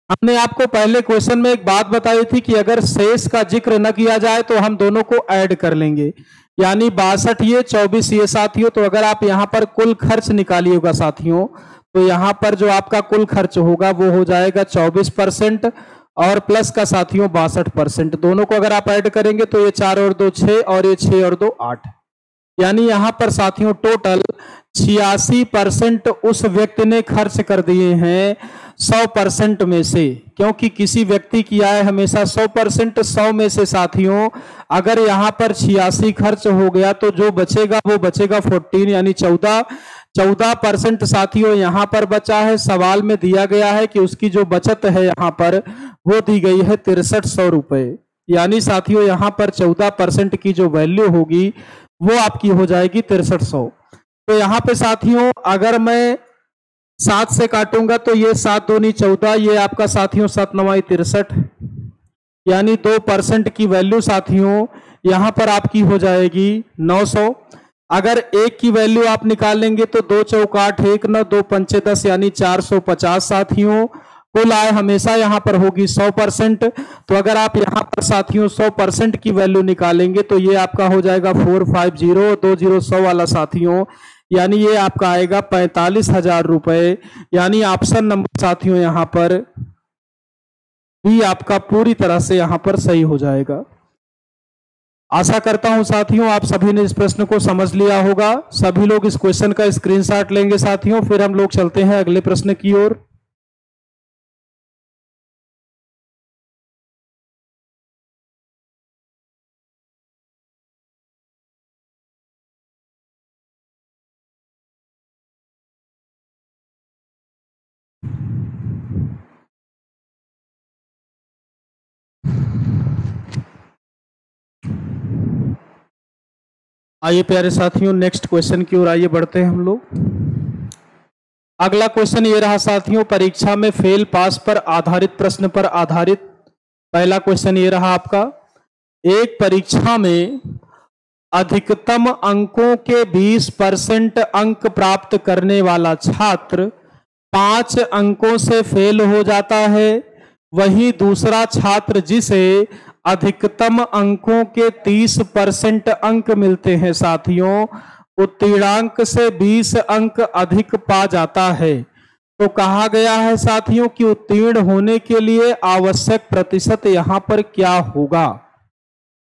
हमने आपको पहले क्वेश्चन में एक बात बताई थी कि अगर शेष का जिक्र न किया जाए तो हम दोनों को ऐड कर लेंगे, यानी 62 ये 24 ये साथियों। तो अगर आप यहां पर कुल खर्च निकालिएगा साथियों, तो यहां पर जो आपका कुल खर्च होगा वो हो जाएगा 24% और प्लस का साथियों 62%। दोनों को अगर आप ऐड करेंगे तो ये 4 और 2 6 और ये 6 और 2 8। यानी यहां पर साथियों टोटल 86% उस व्यक्ति ने खर्च कर दिए हैं 100% में से, क्योंकि किसी व्यक्ति की आय हमेशा 100%। 100 में से साथियों अगर यहां पर 86 खर्च हो गया तो जो बचेगा वो बचेगा 14, यानी 14% साथियों यहां पर बचा है। सवाल में दिया गया है कि उसकी जो बचत है यहां पर वो दी गई है 6300 रुपए। यानी साथियों यहां पर 14% की जो वैल्यू होगी वो आपकी हो जाएगी 6300। तो यहां पे साथियों अगर मैं 7 से काटूंगा तो ये 7 दूनी 14, ये आपका साथियों 7 9 63, यानी 2% की वैल्यू साथियों यहां पर आपकी हो जाएगी 900। अगर एक की वैल्यू आप निकालेंगे तो 2 चौका 8 1 9 2 पंचे 10, यानी 450 साथियों। कुल आय हमेशा यहां पर होगी 100%। तो अगर आप यहां पर साथियों 100% की वैल्यू निकालेंगे तो ये आपका हो जाएगा 450 20 100 वाला साथियों, यानी ये आपका आएगा 45,000 रुपए। यानी ऑप्शन नंबर साथियों यहां पर भी आपका पूरी तरह से यहां पर सही हो जाएगा। आशा करता हूं साथियों आप सभी ने इस प्रश्न को समझ लिया होगा। सभी लोग इस क्वेश्चन का स्क्रीनशॉट लेंगे साथियों, फिर हम लोग चलते हैं अगले प्रश्न की ओर। आइए प्यारे साथियों नेक्स्ट क्वेश्चन की ओर आइए बढ़ते हैं हम लोग। अगला क्वेश्चन ये रहा साथियों, परीक्षा में फेल पास पर आधारित प्रश्न पर आधारित। पहला क्वेश्चन ये रहा आपका, एक परीक्षा में अधिकतम अंकों के 20% अंक प्राप्त करने वाला छात्र 5 अंकों से फेल हो जाता है, वहीं दूसरा छात्र जिसे अधिकतम अंकों के 30% अंक मिलते हैं साथियों, उत्तीर्णांक से 20 अंक अधिक पा जाता है। तो कहा गया है साथियों कि उत्तीर्ण होने के लिए आवश्यक प्रतिशत यहां पर क्या होगा।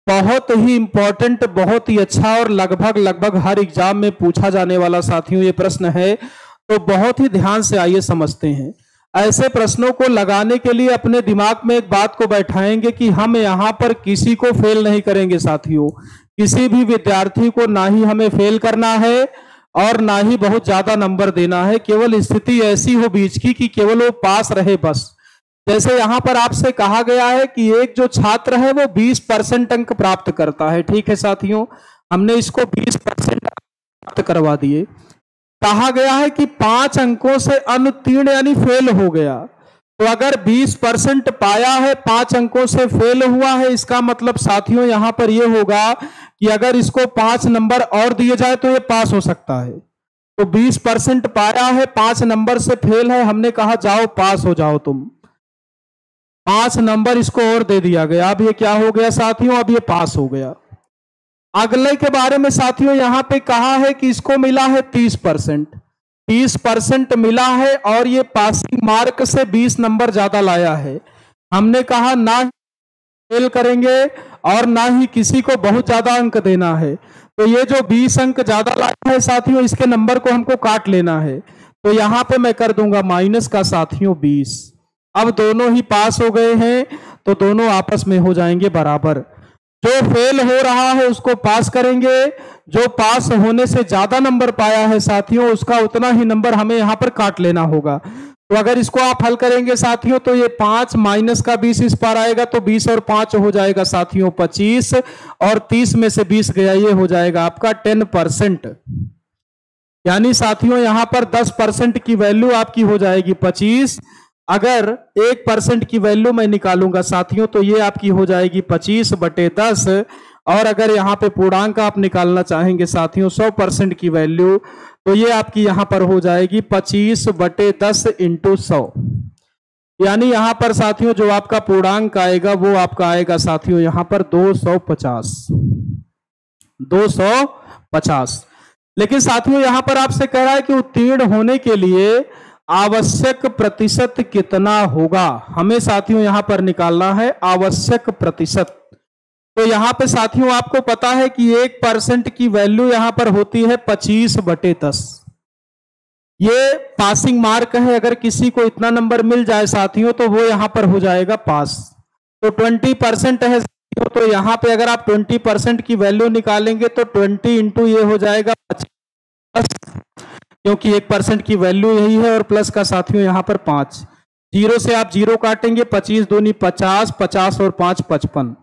बहुत ही इंपॉर्टेंट, बहुत ही अच्छा और लगभग हर एग्जाम में पूछा जाने वाला साथियों ये प्रश्न है। तो बहुत ही ध्यान से आइए समझते हैं। ऐसे प्रश्नों को लगाने के लिए अपने दिमाग में एक बात को बैठाएंगे कि हम यहां पर किसी को फेल नहीं करेंगे साथियों। किसी भी विद्यार्थी को ना ही हमें फेल करना है और ना ही बहुत ज्यादा नंबर देना है। केवल स्थिति ऐसी हो बीच की कि केवल वो पास रहे बस। जैसे यहां पर आपसे कहा गया है कि एक जो छात्र है वो 20% अंक प्राप्त करता है। ठीक है साथियों, हमने इसको 20% प्राप्त करवा दिए। कहा गया है कि 5 अंकों से अनुत्तीर्ण यानी फेल हो गया। तो अगर 20% पाया है, 5 अंकों से फेल हुआ है, इसका मतलब साथियों यहां पर यह होगा कि अगर इसको 5 नंबर और दिए जाए तो ये पास हो सकता है। तो 20% पाया है, 5 नंबर से फेल है, हमने कहा जाओ पास हो जाओ तुम। 5 नंबर इसको और दे दिया गया। अब ये क्या हो गया साथियों, अब ये पास हो गया। अगले के बारे में साथियों यहां पे कहा है कि इसको मिला है 30%। 30% मिला है और ये पासिंग मार्क से 20 नंबर ज्यादा लाया है। हमने कहा ना फेल करेंगे और ना ही किसी को बहुत ज्यादा अंक देना है। तो ये जो 20 अंक ज्यादा लाया है साथियों, इसके नंबर को हमको काट लेना है। तो यहां पे मैं कर दूंगा माइनस का साथियों 20। अब दोनों ही पास हो गए हैं तो दोनों आपस में हो जाएंगे बराबर। जो फेल हो रहा है उसको पास करेंगे, जो पास होने से ज्यादा नंबर पाया है साथियों उसका उतना ही नंबर हमें यहां पर काट लेना होगा। तो अगर इसको आप हल करेंगे साथियों तो ये 5 माइनस का 20 इस पार आएगा तो 20 और 5 हो जाएगा साथियों 25, और 30 में से 20 गया, ये हो जाएगा आपका 10%। यानी साथियों यहां पर 10% की वैल्यू आपकी हो जाएगी 25। अगर 1% की वैल्यू मैं निकालूंगा साथियों तो ये आपकी हो जाएगी 25/10। और अगर यहाँ पे पूर्णांक आप निकालना चाहेंगे साथियों 100% की वैल्यू तो ये आपकी यहां पर हो जाएगी 25/10 × 100। यानी यहां पर साथियों जो आपका पूर्णांक आएगा वो आपका आएगा साथियों यहां पर 250। लेकिन साथियों यहां पर आपसे कह रहा है कि उत्तीर्ण होने के लिए आवश्यक प्रतिशत कितना होगा, हमें साथियों यहां पर निकालना है आवश्यक प्रतिशत। तो यहां पे साथियों आपको पता है कि 1% की वैल्यू यहां पर होती है 25/10। ये पासिंग मार्क है, अगर किसी को इतना नंबर मिल जाए साथियों तो वो यहां पर हो जाएगा पास। तो 20% है साथियों, तो यहां पे अगर आप 20% की वैल्यू निकालेंगे तो 20 × ये हो जाएगा 50, क्योंकि 1% की वैल्यू यही है, और प्लस का साथियों यहां पर 5। 0 से आप 0 काटेंगे, 25 दूनी 50, 50 और 5 55।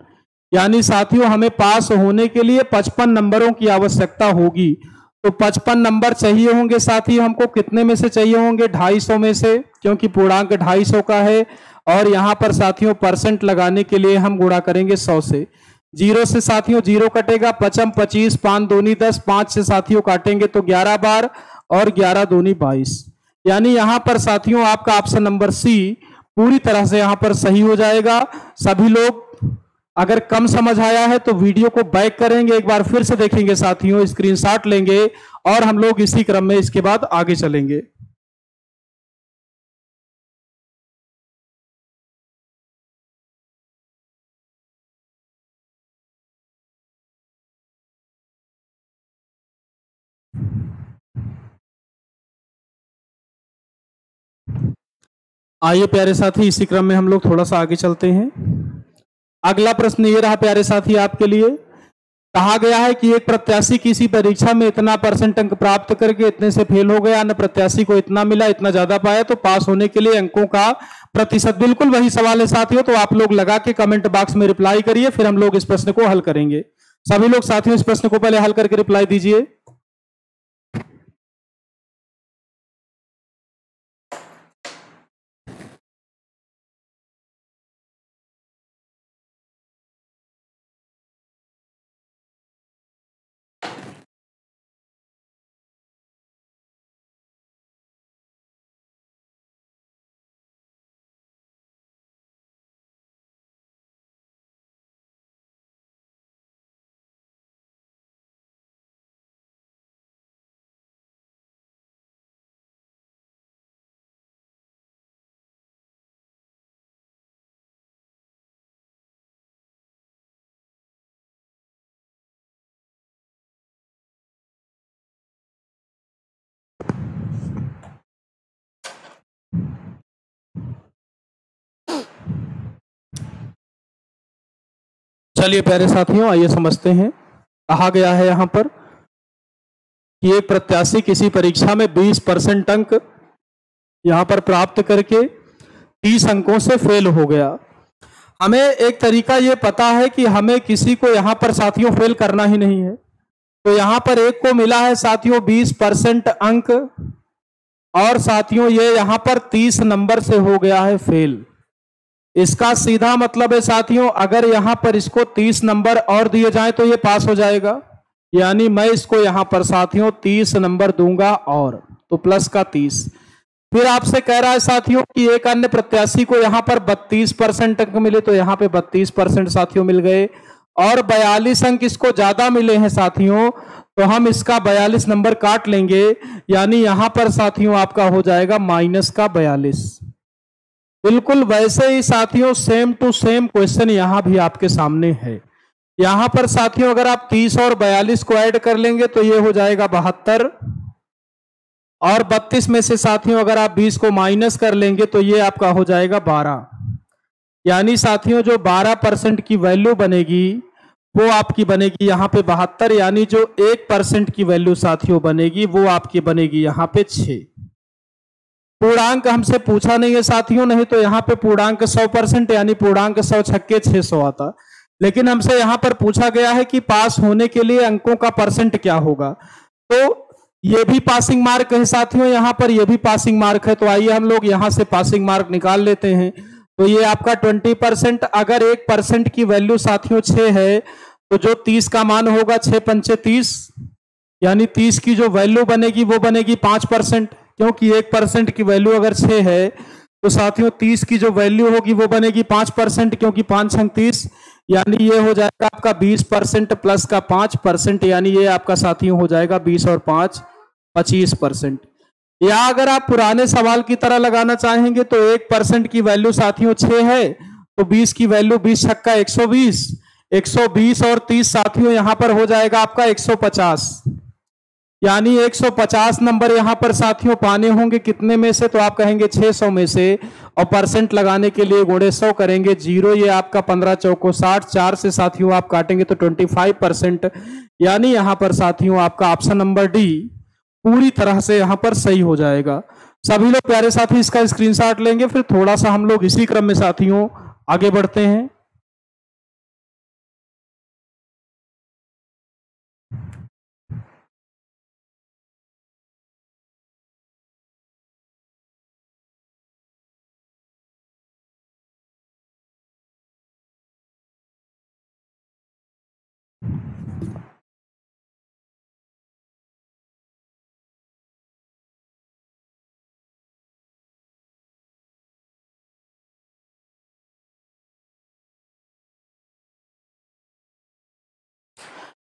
यानी साथियों हमें पास होने के लिए 55 नंबरों की आवश्यकता होगी। तो 55 नंबर चाहिए होंगे साथियों हमको, कितने में से चाहिए होंगे, 250 में से, क्योंकि पूर्णांक 250 का है। और यहां पर साथियों परसेंट लगाने के लिए हम गुणा करेंगे 100 से। 0 से साथियों 0 कटेगा, 55 25, 5 दूनी 10, 5 से साथियों काटेंगे तो 11 बार, और 11 दूनी 22। यानी यहां पर साथियों आपका ऑप्शन नंबर सी पूरी तरह से यहां पर सही हो जाएगा। सभी लोग अगर कम समझ आया है तो वीडियो को बैक करेंगे, एक बार फिर से देखेंगे साथियों, स्क्रीनशॉट लेंगे और हम लोग इसी क्रम में इसके बाद आगे चलेंगे। आइए प्यारे साथी, इसी क्रम में हम लोग थोड़ा सा आगे चलते हैं। अगला प्रश्न ये रहा प्यारे साथी आपके लिए। कहा गया है कि एक प्रत्याशी किसी परीक्षा में इतना % अंक प्राप्त करके इतने से फेल हो गया, अन्य प्रत्याशी को इतना मिला, इतना ज्यादा पाया, तो पास होने के लिए अंकों का प्रतिशत। बिल्कुल वही सवाल है साथियों, तो आप लोग लगा के कमेंट बॉक्स में रिप्लाई करिए, फिर हम लोग इस प्रश्न को हल करेंगे। सभी लोग साथियों इस प्रश्न को पहले हल करके रिप्लाई दीजिए। चलिए प्यारे साथियों, आइए समझते हैं। कहा गया है यहां पर कि एक प्रत्याशी किसी परीक्षा में 20% अंक यहां पर प्राप्त करके 30 अंकों से फेल हो गया। हमें एक तरीका ये पता है कि हमें किसी को यहाँ पर साथियों फेल करना ही नहीं है। तो यहाँ पर एक को मिला है साथियों 20% अंक, और साथियों ये यहाँ पर 30 नंबर से हो गया है फेल। इसका सीधा मतलब है साथियों, अगर यहाँ पर इसको 30 नंबर और दिए जाए तो ये पास हो जाएगा। यानी मैं इसको यहाँ पर साथियों 30 नंबर दूंगा, और तो प्लस का 30। फिर आपसे कह रहा है साथियों कि एक अन्य प्रत्याशी को यहाँ पर 32% अंक मिले, तो यहाँ पे 32% साथियों मिल गए, और 42 अंक इसको ज्यादा मिले हैं साथियों, तो हम इसका 42 नंबर काट लेंगे। यानी यहां पर साथियों आपका हो जाएगा माइनस का 42। बिल्कुल वैसे ही साथियों सेम टू सेम क्वेश्चन यहां भी आपके सामने है। यहां पर साथियों अगर आप 30 और 42 को ऐड कर लेंगे तो ये हो जाएगा 72, और 32 में से साथियों अगर आप 20 को माइनस कर लेंगे तो ये आपका हो जाएगा 12। यानी साथियों जो 12% की वैल्यू बनेगी वो आपकी बनेगी यहाँ पे 72। यानी जो 1% की वैल्यू साथियों बनेगी वो आपकी बनेगी यहाँ पे 6। पूर्णांक हमसे पूछा नहीं है साथियों, नहीं तो यहाँ पे पूर्णांक 100% यानी पूर्णांक 100 छक्के 600 आता। लेकिन हमसे यहाँ पर पूछा गया है कि पास होने के लिए अंकों का परसेंट क्या होगा। तो ये भी पासिंग मार्क है साथियों, यहाँ पर ये भी पासिंग मार्क है। तो आइए हम लोग यहाँ से पासिंग मार्क निकाल लेते हैं। तो ये आपका 20%, अगर 1% की वैल्यू साथियों 6 है तो जो 30 का मान होगा 6 पंचे 30, यानी 30 की जो वैल्यू बनेगी वो बनेगी 5%, क्योंकि 1% की वैल्यू अगर 6 है तो साथियों 30 की जो वैल्यू होगी वो बनेगी 5%, क्योंकि 5 छंग 30। यानी ये हो जाएगा आपका 20% प्लस का 5%, यानी ये आपका साथियों हो जाएगा 20 और 5 25%। या अगर आप पुराने सवाल की तरह लगाना चाहेंगे तो 1% की वैल्यू साथियों 6 है, तो 20 की वैल्यू 20 छक्का 120, 120 और 30 साथियों यहां पर हो जाएगा आपका 150। यानी 150 नंबर यहां पर साथियों पाने होंगे कितने में से, तो आप कहेंगे 600 में से, और परसेंट लगाने के लिए गुणे 100 करेंगे, 0 ये आपका 15 चौको 60, 4 से साथियों आप काटेंगे तो 25%। यानी यहां पर साथियों आपका ऑप्शन नंबर डी पूरी तरह से यहां पर सही हो जाएगा। सभी लोग प्यारे साथी इसका स्क्रीनशॉट लेंगे, फिर थोड़ा सा हम लोग इसी क्रम में साथियों आगे बढ़ते हैं।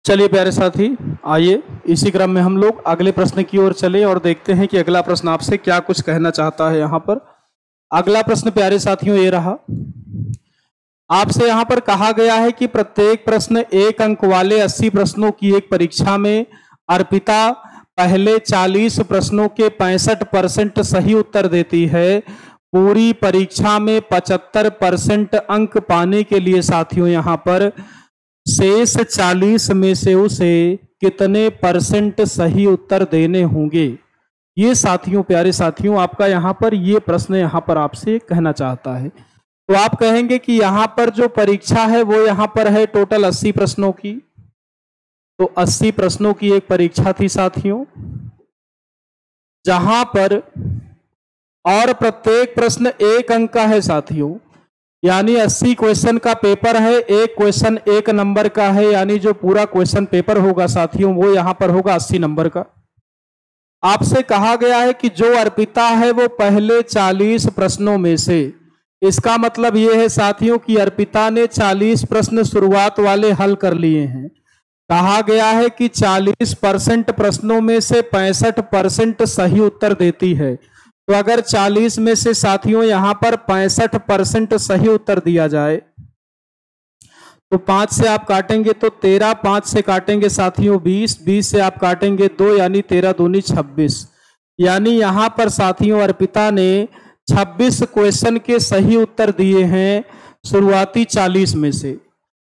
चलिए प्यारे साथी, आइए इसी क्रम में हम लोग अगले प्रश्न की ओर चले और देखते हैं कि अगला प्रश्न आपसे क्या कुछ कहना चाहता है। यहाँ पर अगला प्रश्न प्यारे साथियों ये रहा, आपसे यहाँ पर कहा गया है कि प्रत्येक प्रश्न 1 अंक वाले 80 प्रश्नों की एक परीक्षा में अर्पिता पहले 40 प्रश्नों के 65% सही उत्तर देती है। पूरी परीक्षा में 75% अंक पाने के लिए साथियों यहाँ पर शेष 40 में से उसे कितने परसेंट सही उत्तर देने होंगे। ये साथियों प्यारे साथियों आपका यहाँ पर ये प्रश्न यहाँ पर आपसे कहना चाहता है। तो आप कहेंगे कि यहाँ पर जो परीक्षा है वो यहाँ पर है टोटल 80 प्रश्नों की। तो 80 प्रश्नों की एक परीक्षा थी साथियों, जहां पर और प्रत्येक प्रश्न 1 अंक का है साथियों। यानी 80 क्वेश्चन का पेपर है, एक क्वेश्चन 1 नंबर का है, यानी जो पूरा क्वेश्चन पेपर होगा साथियों वो यहां पर होगा 80 नंबर का। आपसे कहा गया है कि जो अर्पिता है वो पहले 40 प्रश्नों में से, इसका मतलब यह है साथियों कि अर्पिता ने 40 प्रश्न शुरुआत वाले हल कर लिए हैं। कहा गया है कि 40% प्रश्नों में से 65% सही उत्तर देती है। तो अगर 40 में से साथियों यहां पर 65% सही उत्तर दिया जाए तो 5 से आप काटेंगे तो 13, 5 से काटेंगे साथियों 20, 20 से आप काटेंगे 2, यानी 13 दूनी 26। यानी यहां पर साथियों अर्पिता ने 26 क्वेश्चन के सही उत्तर दिए हैं शुरुआती 40 में से,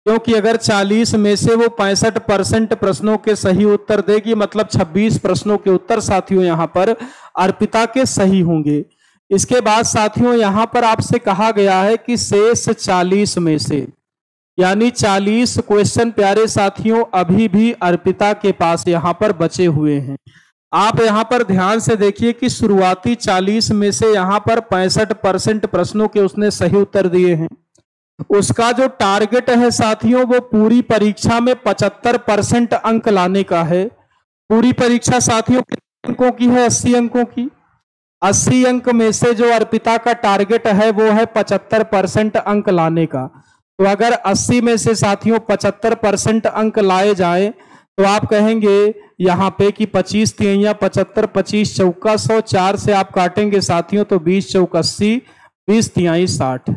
क्योंकि अगर 40 में से वो 65% प्रश्नों के सही उत्तर देगी, मतलब 26 प्रश्नों के उत्तर साथियों यहां पर अर्पिता के सही होंगे। इसके बाद साथियों यहां पर आपसे कहा गया है कि शेष 40 में से, यानी 40 क्वेश्चन प्यारे साथियों अभी भी अर्पिता के पास यहां पर बचे हुए हैं। आप यहां पर ध्यान से देखिए कि शुरुआती 40 में से यहां पर 65% प्रश्नों के उसने सही उत्तर दिए हैं। उसका जो टारगेट है साथियों वो पूरी परीक्षा में 75% अंक लाने का है। पूरी परीक्षा साथियों कितने अंकों की है? 80 अंकों की। 80 अंक में से जो अर्पिता का टारगेट है वो है 75% अंक लाने का। तो अगर 80 में से साथियों 75% अंक लाए जाए तो आप कहेंगे यहाँ पे कि 25 तिहैया 75, 25 चौका 100, 4 से आप काटेंगे साथियों तो 20 चौका 80, 20 तिहाई 60।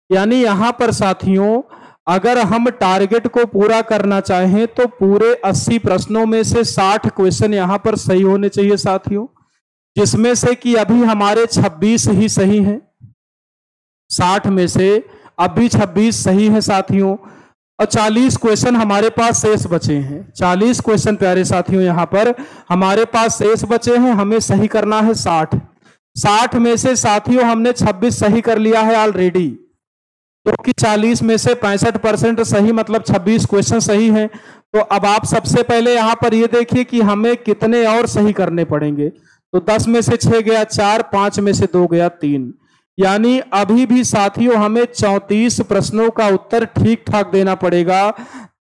यानी यहां पर साथियों अगर हम टारगेट को पूरा करना चाहें तो पूरे 80 प्रश्नों में से 60 क्वेश्चन यहां पर सही होने चाहिए साथियों, जिसमें से कि अभी हमारे 26 ही सही हैं। 60 में से अभी 26 सही है साथियों, और 40 क्वेश्चन हमारे पास शेष बचे हैं। 40 क्वेश्चन प्यारे साथियों यहां पर हमारे पास शेष बचे हैं, हमें सही करना है 60। 60 में से साथियों हमने 26 सही कर लिया है ऑलरेडी, क्योंकि 40 में से 65% सही मतलब 26 क्वेश्चन सही हैं। तो अब आप सबसे पहले यहां पर ये देखिए कि हमें कितने और सही करने पड़ेंगे। तो 10 में से 6 गया 4, 5 में से 2 गया 3, यानी अभी भी साथियों हमें 34 प्रश्नों का उत्तर ठीक ठाक देना पड़ेगा,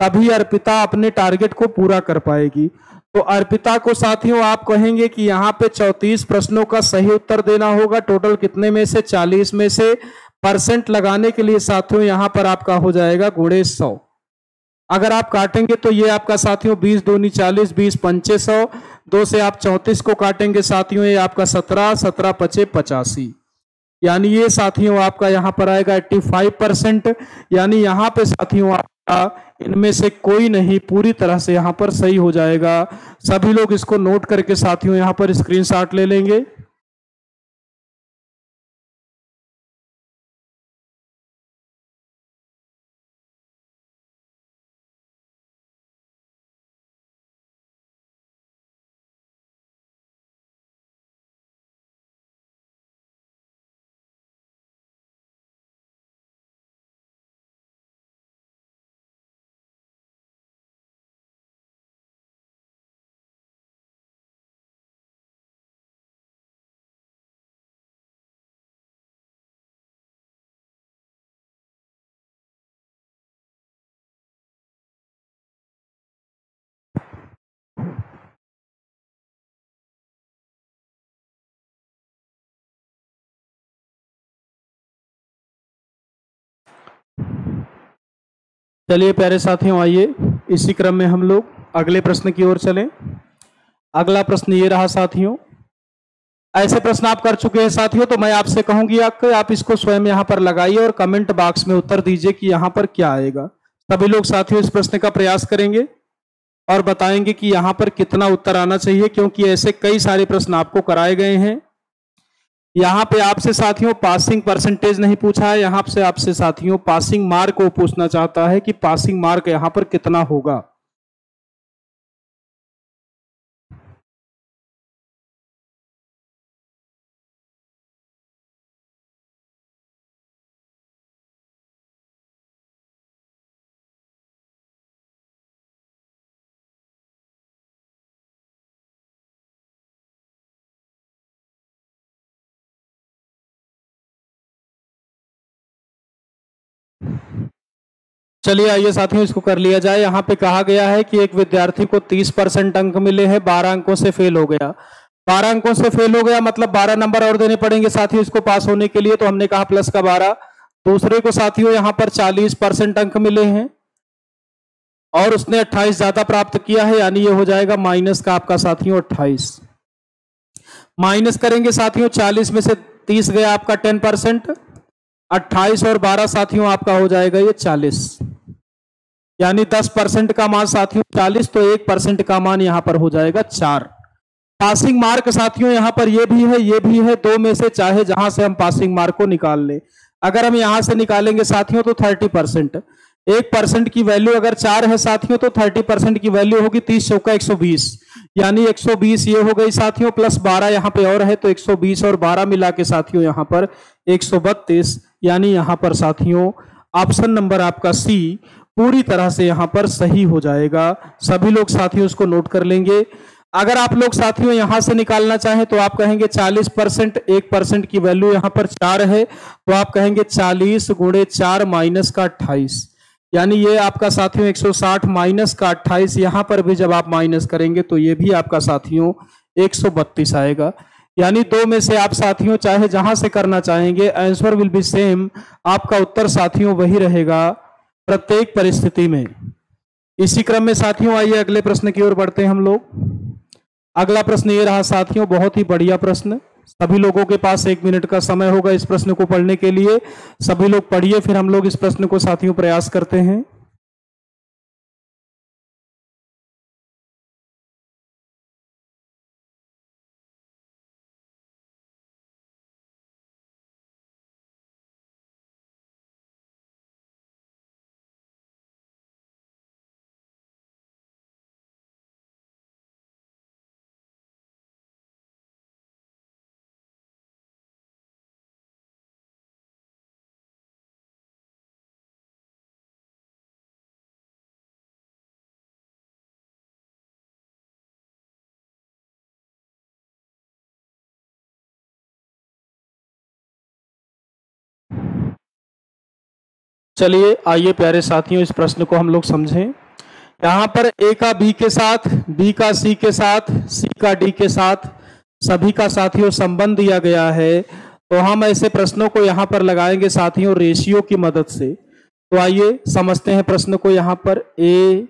तभी अर्पिता अपने टारगेट को पूरा कर पाएगी। तो अर्पिता को साथियों आप कहेंगे कि यहाँ पे 34 प्रश्नों का सही उत्तर देना होगा। टोटल कितने में से? 40 में से परसेंट लगाने के लिए साथियों यहां पर आपका हो जाएगा गुणे 100। अगर आप काटेंगे तो ये आपका साथियों 20 दूनी 40, 20 पंचे 100, 2 से आप 34 को काटेंगे साथियों ये आपका 17, 17 पचे 85, यानी ये साथियों आपका यहां पर आएगा 85%। यानी यहां पे साथियों आपका इनमें से कोई नहीं पूरी तरह से यहां पर सही हो जाएगा। सभी लोग इसको नोट करके साथियों यहां पर स्क्रीनशॉट ले लेंगे। चलिए प्यारे साथियों आइए इसी क्रम में हम लोग अगले प्रश्न की ओर चलें। अगला प्रश्न ये रहा साथियों। ऐसे प्रश्न आप कर चुके हैं साथियों, तो मैं आपसे कहूंगी आप इसको स्वयं यहां पर लगाइए और कमेंट बॉक्स में उत्तर दीजिए कि यहां पर क्या आएगा। सभी लोग साथियों इस प्रश्न का प्रयास करेंगे और बताएंगे कि यहां पर कितना उत्तर आना चाहिए, क्योंकि ऐसे कई सारे प्रश्न आपको कराए गए हैं। यहां पे आपसे साथियों पासिंग परसेंटेज नहीं पूछा है, यहां से आपसे साथियों पासिंग मार्क को पूछना चाहता है कि पासिंग मार्क यहां पर कितना होगा। चलिए आइए साथियों इसको कर लिया जाए। यहाँ पे कहा गया है कि एक विद्यार्थी को 30% अंक मिले हैं, 12 अंकों से फेल हो गया। 12 अंकों से फेल हो गया मतलब 12 नंबर और देने पड़ेंगे साथियों इसको पास होने के लिए, तो हमने कहा प्लस का 12। दूसरे को साथियों यहाँ पर 40% अंक मिले हैं और उसने 28 ज्यादा प्राप्त किया है, यानी ये हो जाएगा माइनस का आपका साथियों 28। माइनस करेंगे साथियों 40 में से 30 गया आपका 10%, 28 और 12 साथियों आपका हो जाएगा ये 40, यानी 10% का मान साथियों 40, तो 1% का मान यहां पर हो जाएगा 4। पासिंग मार्क साथियों यहां पर ये भी है, ये भी है, दो में से चाहे जहां से हम पासिंग मार्क को निकाल ले। अगर हम यहां से निकालेंगे साथियों तो 30%, 1% की वैल्यू अगर 4 है साथियों तो 30% की वैल्यू होगी 30 चौका 120, यानी 120 ये हो गई साथियों, प्लस 12 यहाँ पे और है तो 120 और 12 मिला के साथियों यहाँ पर 132, यानी यहाँ पर साथियों ऑप्शन नंबर आपका सी पूरी तरह से यहाँ पर सही हो जाएगा। सभी लोग साथियों इसको नोट कर लेंगे। अगर आप लोग साथियों यहां से निकालना चाहें तो आप कहेंगे 40%, 1% की वैल्यू यहां पर 4 है तो आप कहेंगे 40 गुणे 4 माइनस का 28, यानी ये आपका साथियों 160 माइनस का 28, यहां पर भी जब आप माइनस करेंगे तो ये भी आपका साथियों 132 आएगा। यानी दो में से आप साथियों चाहे जहां से करना चाहेंगे, आंसर विल बी सेम, आपका उत्तर साथियों वही रहेगा प्रत्येक परिस्थिति में। इसी क्रम में साथियों आइए अगले प्रश्न की ओर बढ़ते हैं हम लोग। अगला प्रश्न ये रहा साथियों, बहुत ही बढ़िया प्रश्न। सभी लोगों के पास 1 मिनट का समय होगा इस प्रश्न को पढ़ने के लिए। सभी लोग पढ़िए, फिर हम लोग इस प्रश्न को साथियों प्रयास करते हैं। चलिए आइए प्यारे साथियों इस प्रश्न को हम लोग समझें। यहां पर ए का बी के साथ, बी का सी के साथ, सी का डी के साथ सभी का साथियों संबंध दिया गया है, तो हम ऐसे प्रश्नों को यहां पर लगाएंगे साथियों रेशियो की मदद से। तो आइए समझते हैं प्रश्न को। यहां पर ए,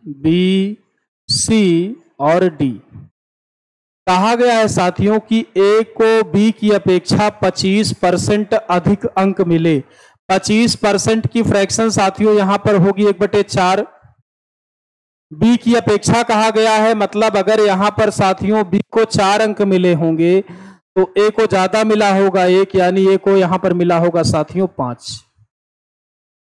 बी, सी और डी कहा गया है साथियों कि ए को बी की अपेक्षा 25% अधिक अंक मिले। 25% की फ्रैक्शन साथियों यहां पर होगी 1/4। बी की अपेक्षा कहा गया है, मतलब अगर यहां पर साथियों बी को 4 अंक मिले होंगे तो ए को ज्यादा मिला होगा 1, यानी ए को यहां पर मिला होगा साथियों 5।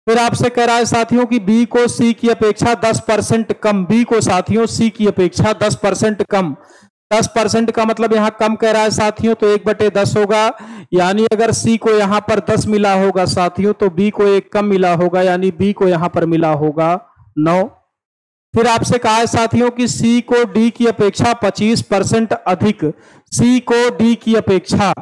फिर आपसे कह रहा है साथियों कि बी को सी की अपेक्षा 10% कम, बी को साथियों सी की अपेक्षा 10% कम। 10% का मतलब यहां कम कह रहा है साथियों, तो 1/10 होगा, यानी अगर सी को यहां पर 10 मिला होगा साथियों तो बी को 1 कम मिला होगा, यानी बी को यहां पर मिला होगा 9। फिर आपसे कहा है साथियों कि सी को डी की अपेक्षा 25% अधिक, सी को डी की अपेक्षा,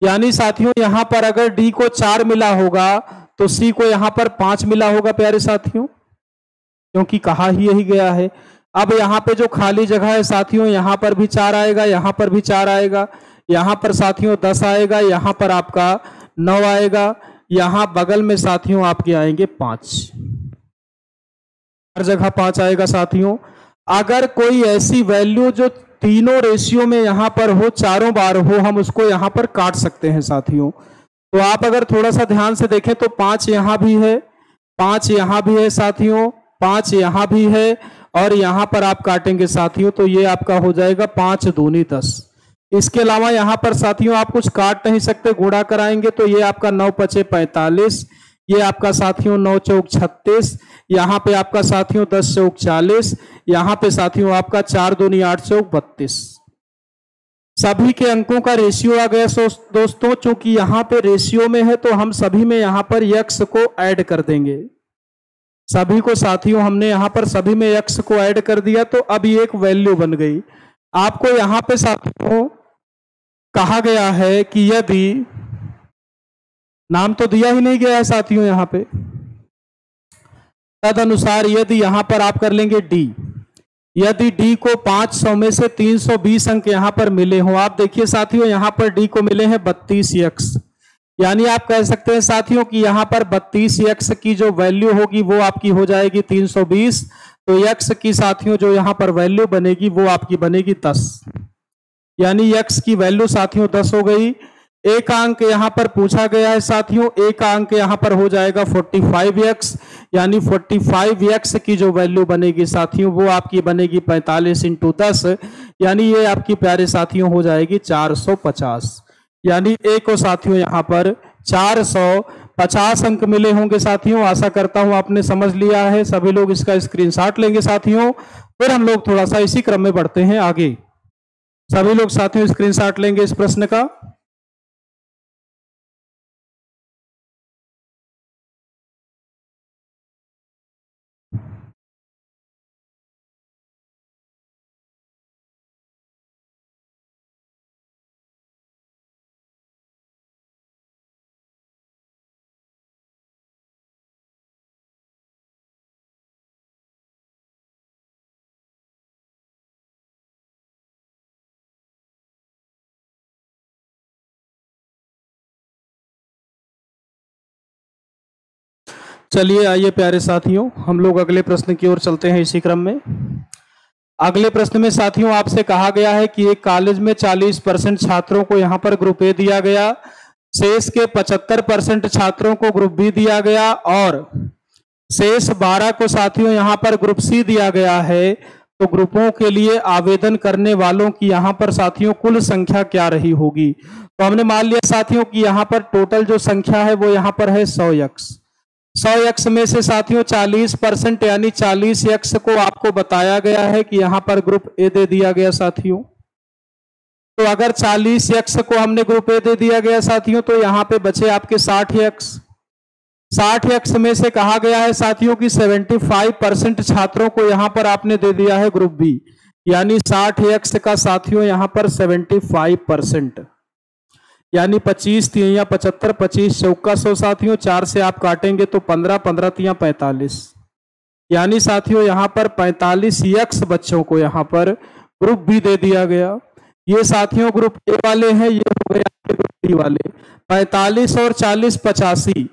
यानी साथियों यहां पर अगर डी को 4 मिला होगा तो सी को यहां पर 5 मिला होगा प्यारे साथियों, क्योंकि कहा ही यही गया है। अब यहां पे जो खाली जगह है साथियों, यहां पर भी 4 आएगा, यहां पर भी 4 आएगा, यहां पर साथियों 10 आएगा, यहां पर आपका 9 आएगा, यहां बगल में साथियों आपके आएंगे 5, हर जगह 5 आएगा साथियों। अगर कोई ऐसी वैल्यू जो तीनों रेशियो में यहां पर हो, चारों बार हो, हम उसको यहां पर काट सकते हैं साथियों। तो आप अगर थोड़ा सा ध्यान से देखें तो 5 यहां भी है, 5 यहां भी है साथियों, 5 यहां भी है, और यहां पर आप काटेंगे साथियों तो ये आपका हो जाएगा 5 दूनी 10। इसके अलावा यहां पर साथियों आप कुछ काट नहीं सकते, गुणा कराएंगे तो ये आपका 9 पचे 45, ये आपका साथियों 9 चौक 36, यहां पे आपका साथियों 10 चौक 40, यहां पे साथियों आपका 4 दूनी 8 चौक 32। सभी के अंकों का रेशियो आ गया दोस्तों। चूंकि यहां पे रेशियो में है तो हम सभी में यहां पर यक्स को ऐड कर देंगे। सभी को साथियों हमने यहां पर सभी में यक्स को ऐड कर दिया, तो अब ये एक वैल्यू बन गई। आपको यहां पे साथियों कहा गया है कि यदि, नाम तो दिया ही नहीं गया है साथियों यहां पे, तदनुसार यदि यहां पर आप कर लेंगे डी, यदि डी को 500 में से 320 अंक यहां पर मिले हो, आप देखिए साथियों यहां पर डी को मिले हैं 32 यक्स, यानी आप कह सकते हैं साथियों कि यहां पर 32 यक्स की जो वैल्यू होगी वो आपकी हो जाएगी 320। तो यक्स की साथियों जो यहां पर वैल्यू बनेगी वो आपकी बनेगी 10, यानी यक्स की वैल्यू साथियों 10 हो गई। एक अंक यहां पर पूछा गया है साथियों, एक अंक यहां पर हो जाएगा 45x, यानी 45x की जो वैल्यू बनेगी साथियों वो आपकी बनेगी 45 × 10, यानी ये आपकी प्यारे साथियों हो जाएगी 450, यानी ए को साथियों यहां पर 450 50 अंक मिले होंगे साथियों। आशा करता हूं आपने समझ लिया है। सभी लोग इसका स्क्रीनशॉट लेंगे साथियों, फिर हम लोग थोड़ा सा इसी क्रम में बढ़ते हैं आगे। सभी लोग साथियों स्क्रीनशॉट लेंगे इस प्रश्न का। चलिए आइए प्यारे साथियों, हम लोग अगले प्रश्न की ओर चलते हैं इसी क्रम में। अगले प्रश्न में साथियों आपसे कहा गया है कि एक कॉलेज में 40% छात्रों को यहाँ पर ग्रुप ए दिया गया, शेष के 75% छात्रों को ग्रुप बी दिया गया और शेष 12 को साथियों यहाँ पर ग्रुप सी दिया गया है। तो ग्रुपों के लिए आवेदन करने वालों की यहाँ पर साथियों कुल संख्या क्या रही होगी। तो हमने मान लिया साथियों कि यहाँ पर टोटल जो संख्या है वो यहाँ पर है 100 में से साथियों 40% यानी 40 को आपको बताया गया है कि यहां पर ग्रुप ए दे दिया गया साथियों। तो अगर 40 को हमने ग्रुप ए दे दिया गया साथियों, तो यहां पे बचे आपके 60 में से कहा गया है साथियों कि 75% छात्रों को यहां पर आपने दे दिया है ग्रुप बी, यानी 60 का साथियों यहां पर 75%, यानी 25 3 75, 25 चौका 100 साथियों, 4 से आप काटेंगे तो 15, 15 3 45, यानी साथियों यहाँ पर 45 बच्चों को यहाँ पर ग्रुप बी दे दिया गया। ये साथियों ग्रुप ए वाले हैं, ये हो गए आपके ग्रुप बी वाले। 45 और 40 85,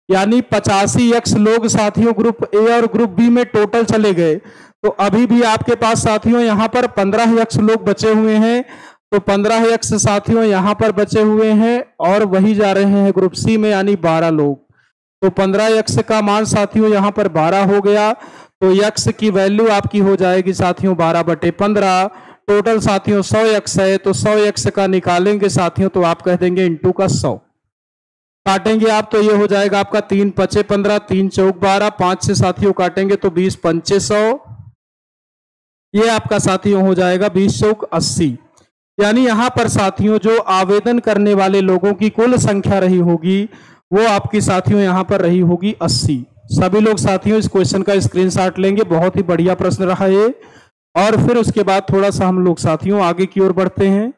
यानी 85 लोग साथियों ग्रुप ए और ग्रुप बी में टोटल चले गए। तो अभी भी आपके पास साथियों यहाँ पर 15 लोग बचे हुए हैं। तो 15 साथियों यहां पर बचे हुए हैं और वही जा रहे हैं ग्रुप सी में, यानी 12 लोग। तो 15 का मान साथियों यहां पर 12 हो गया। तो यक्स की वैल्यू आपकी हो जाएगी साथियों 12/15। टोटल साथियों 100 है, तो 100 का निकालेंगे साथियों तो आप कह देंगे इंटू का 100 काटेंगे आप, तो ये हो जाएगा आपका 3 5 15, 3 चौक 12, 5 से साथियों काटेंगे तो 20 5 100, ये आपका साथियों हो जाएगा 20 चौक 80। यानी यहां पर साथियों जो आवेदन करने वाले लोगों की कुल संख्या रही होगी वो आपकी साथियों यहां पर रही होगी 80। सभी लोग साथियों इस क्वेश्चन का स्क्रीनशॉट लेंगे, बहुत ही बढ़िया प्रश्न रहा ये। और फिर उसके बाद थोड़ा सा हम लोग साथियों आगे की ओर बढ़ते हैं।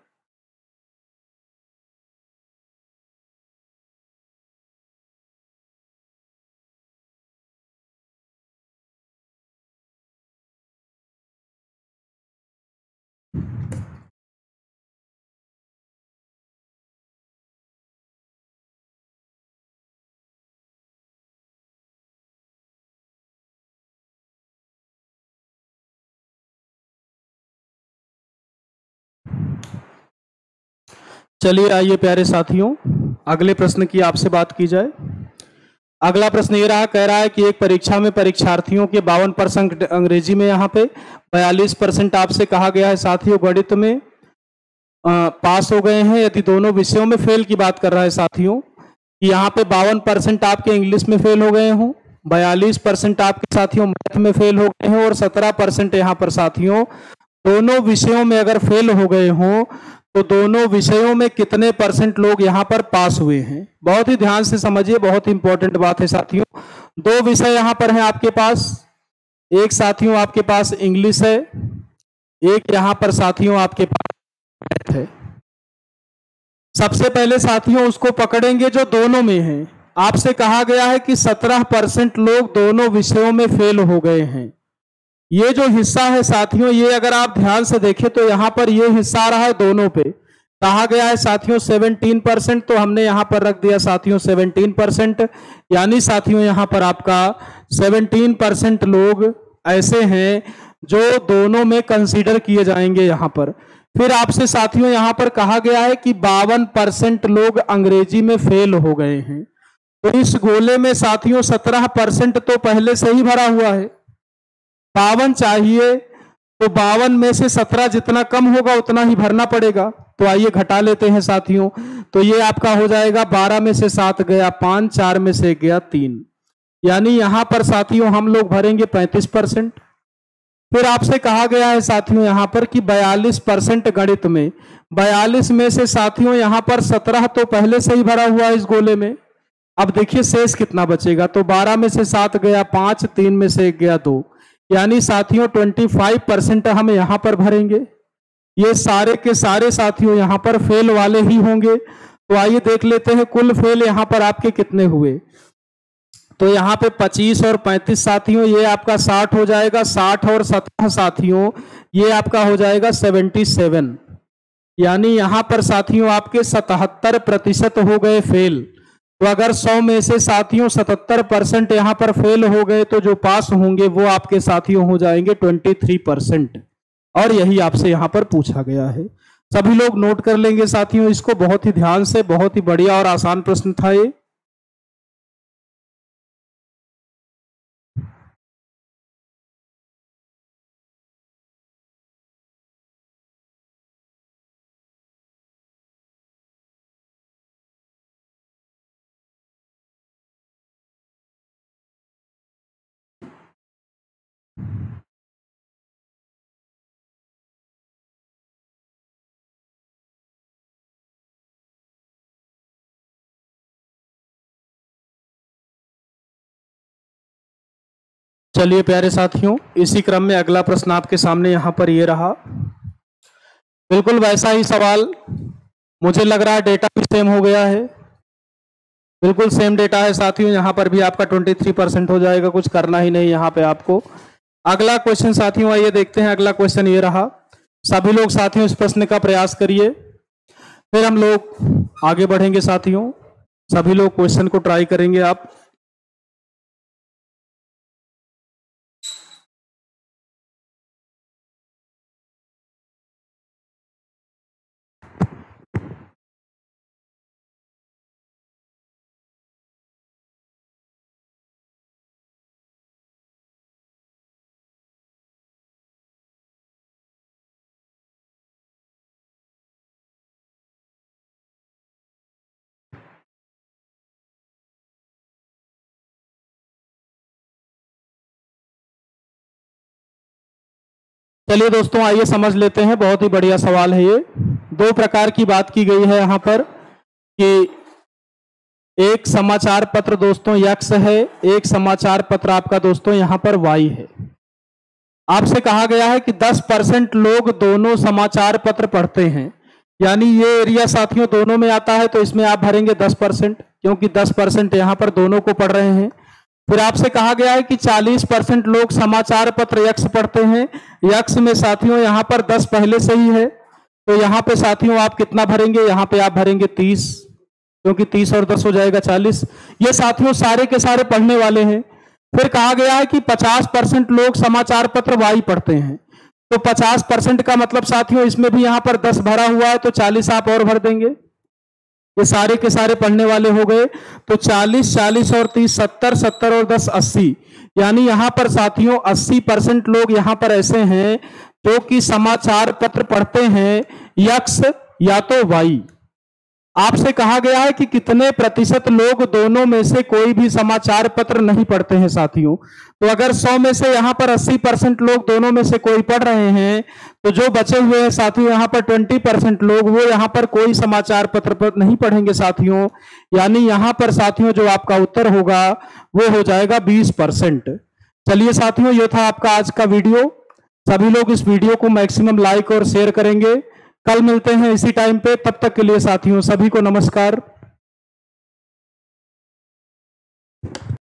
चलिए आइए प्यारे साथियों अगले प्रश्न की आपसे बात की जाए। अगला प्रश्न ये रहा, कह रहा है कि एक परीक्षा में परीक्षार्थियों के 52% अंग्रेजी में, यहाँ पे 42% आपसे कहा गया है साथियों गणित में पास हो गए हैं। यदि दोनों विषयों में फेल की बात कर रहा है साथियों कि यहाँ पे 52% आपके इंग्लिश में फेल हो गए हों, 42% आपके साथियों मैथ में फेल हो गए हैं और 17% यहाँ पर साथियों दोनों विषयों में अगर फेल हो गए हों तो दोनों विषयों में कितने % लोग यहाँ पर पास हुए हैं। बहुत ही ध्यान से समझिए, बहुत इंपॉर्टेंट बात है साथियों। दो विषय यहाँ पर हैं आपके पास, एक साथियों आपके पास इंग्लिश है, एक यहाँ पर साथियों आपके पास मैथ है। सबसे पहले साथियों उसको पकड़ेंगे जो दोनों में है। आपसे कहा गया है कि 17% लोग दोनों विषयों में फेल हो गए हैं। ये जो हिस्सा है साथियों, ये अगर आप ध्यान से देखें तो यहां पर ये हिस्सा आ रहा है दोनों पे। कहा गया है साथियों 17%, तो हमने यहां पर रख दिया साथियों 17%, यानी साथियों यहां पर आपका 17% लोग ऐसे हैं जो दोनों में कंसीडर किए जाएंगे यहां पर। फिर आपसे साथियों यहां पर कहा गया है कि 52% लोग अंग्रेजी में फेल हो गए हैं। तो इस गोले में साथियों 17% तो पहले से ही भरा हुआ है, 52 चाहिए, तो 52 में से 17 जितना कम होगा उतना ही भरना पड़ेगा। तो आइए घटा लेते हैं साथियों। तो ये आपका हो जाएगा 12 में से 7 गया 5, 4 में से गया 3, यानी यहां पर साथियों हम लोग भरेंगे 35%। फिर आपसे कहा गया है साथियों यहां पर कि 42% गणित में 42 में से साथियों यहां पर 17 तो पहले से ही भरा हुआ है इस गोले में। अब देखिए शेष कितना बचेगा, तो 12 में से 7 गया 5, 3 में से 1 गया 2, यानी साथियों 25% हम यहां पर भरेंगे। ये सारे के सारे साथियों यहां पर फेल वाले ही होंगे। तो आइए देख लेते हैं कुल फेल यहां पर आपके कितने हुए। तो यहां पे 25 और 35 साथियों ये आपका 60 हो जाएगा, 60 और 17 साथियों ये आपका हो जाएगा 77, यानी यहां पर साथियों आपके 77% हो गए फेल। तो अगर 100 में से साथियों 77% यहां पर फेल हो गए तो जो पास होंगे वो आपके साथियों हो जाएंगे 23%, और यही आपसे यहां पर पूछा गया है। सभी लोग नोट कर लेंगे साथियों इसको बहुत ही ध्यान से, बहुत ही बढ़िया और आसान प्रश्न था ये। चलिए प्यारे साथियों, इसी क्रम में अगला प्रश्न आपके सामने यहां पर ये रहा। बिल्कुल वैसा ही सवाल, मुझे लग रहा है डेटा भी सेम हो गया है। बिल्कुल सेम डेटा है साथियों, यहां पर भी आपका 23% हो जाएगा, कुछ करना ही नहीं यहां पे आपको। अगला क्वेश्चन साथियों आइए देखते हैं। अगला क्वेश्चन ये रहा। सभी लोग साथियों इस प्रश्न का प्रयास करिए, फिर हम लोग आगे बढ़ेंगे साथियों। सभी लोग क्वेश्चन को ट्राई करेंगे आप। चलिए दोस्तों आइए समझ लेते हैं, बहुत ही बढ़िया सवाल है ये। दो प्रकार की बात की गई है यहां पर कि एक समाचार पत्र दोस्तों यक्स है, एक समाचार पत्र आपका दोस्तों यहां पर वाई है। आपसे कहा गया है कि 10% लोग दोनों समाचार पत्र पढ़ते हैं, यानी ये एरिया साथियों दोनों में आता है, तो इसमें आप भरेंगे 10%, क्योंकि 10% यहां पर दोनों को पढ़ रहे हैं। फिर आपसे कहा गया है कि 40% लोग समाचार पत्र यक्स पढ़ते हैं, यक्स में साथियों यहां पर 10 पहले से ही है, तो यहां पे साथियों आप कितना भरेंगे, यहां पे आप भरेंगे 30, क्योंकि 30 और 10 हो जाएगा 40। ये साथियों सारे के सारे पढ़ने वाले हैं। फिर कहा गया है कि 50% लोग समाचार पत्र वाई पढ़ते हैं, तो 50% का मतलब साथियों इसमें भी यहां पर 10 भरा हुआ है, तो 40 आप और भर देंगे। ये सारे के सारे पढ़ने वाले हो गए, तो 40, 40 और 30 70, 70 और 10 80, यानी यहां पर साथियों 80% लोग यहां पर ऐसे हैं जो कि समाचार पत्र पढ़ते हैं, यक्स या तो वाई। आपसे कहा गया है कि कितने प्रतिशत लोग दोनों में से कोई भी समाचार पत्र नहीं पढ़ते हैं साथियों। तो अगर 100 में से यहां पर 80% लोग दोनों में से कोई पढ़ रहे हैं, तो जो बचे हुए हैं साथियों यहां पर 20% लोग वो यहां पर कोई समाचार पत्र नहीं पढ़ेंगे साथियों, यानी यहां पर साथियों जो आपका उत्तर होगा वो हो जाएगा 20%। चलिए साथियों ये था आपका आज का वीडियो। सभी लोग इस वीडियो को मैक्सिमम लाइक और शेयर करेंगे। कल मिलते हैं इसी टाइम पे, तब तक के लिए साथियों सभी को नमस्कार।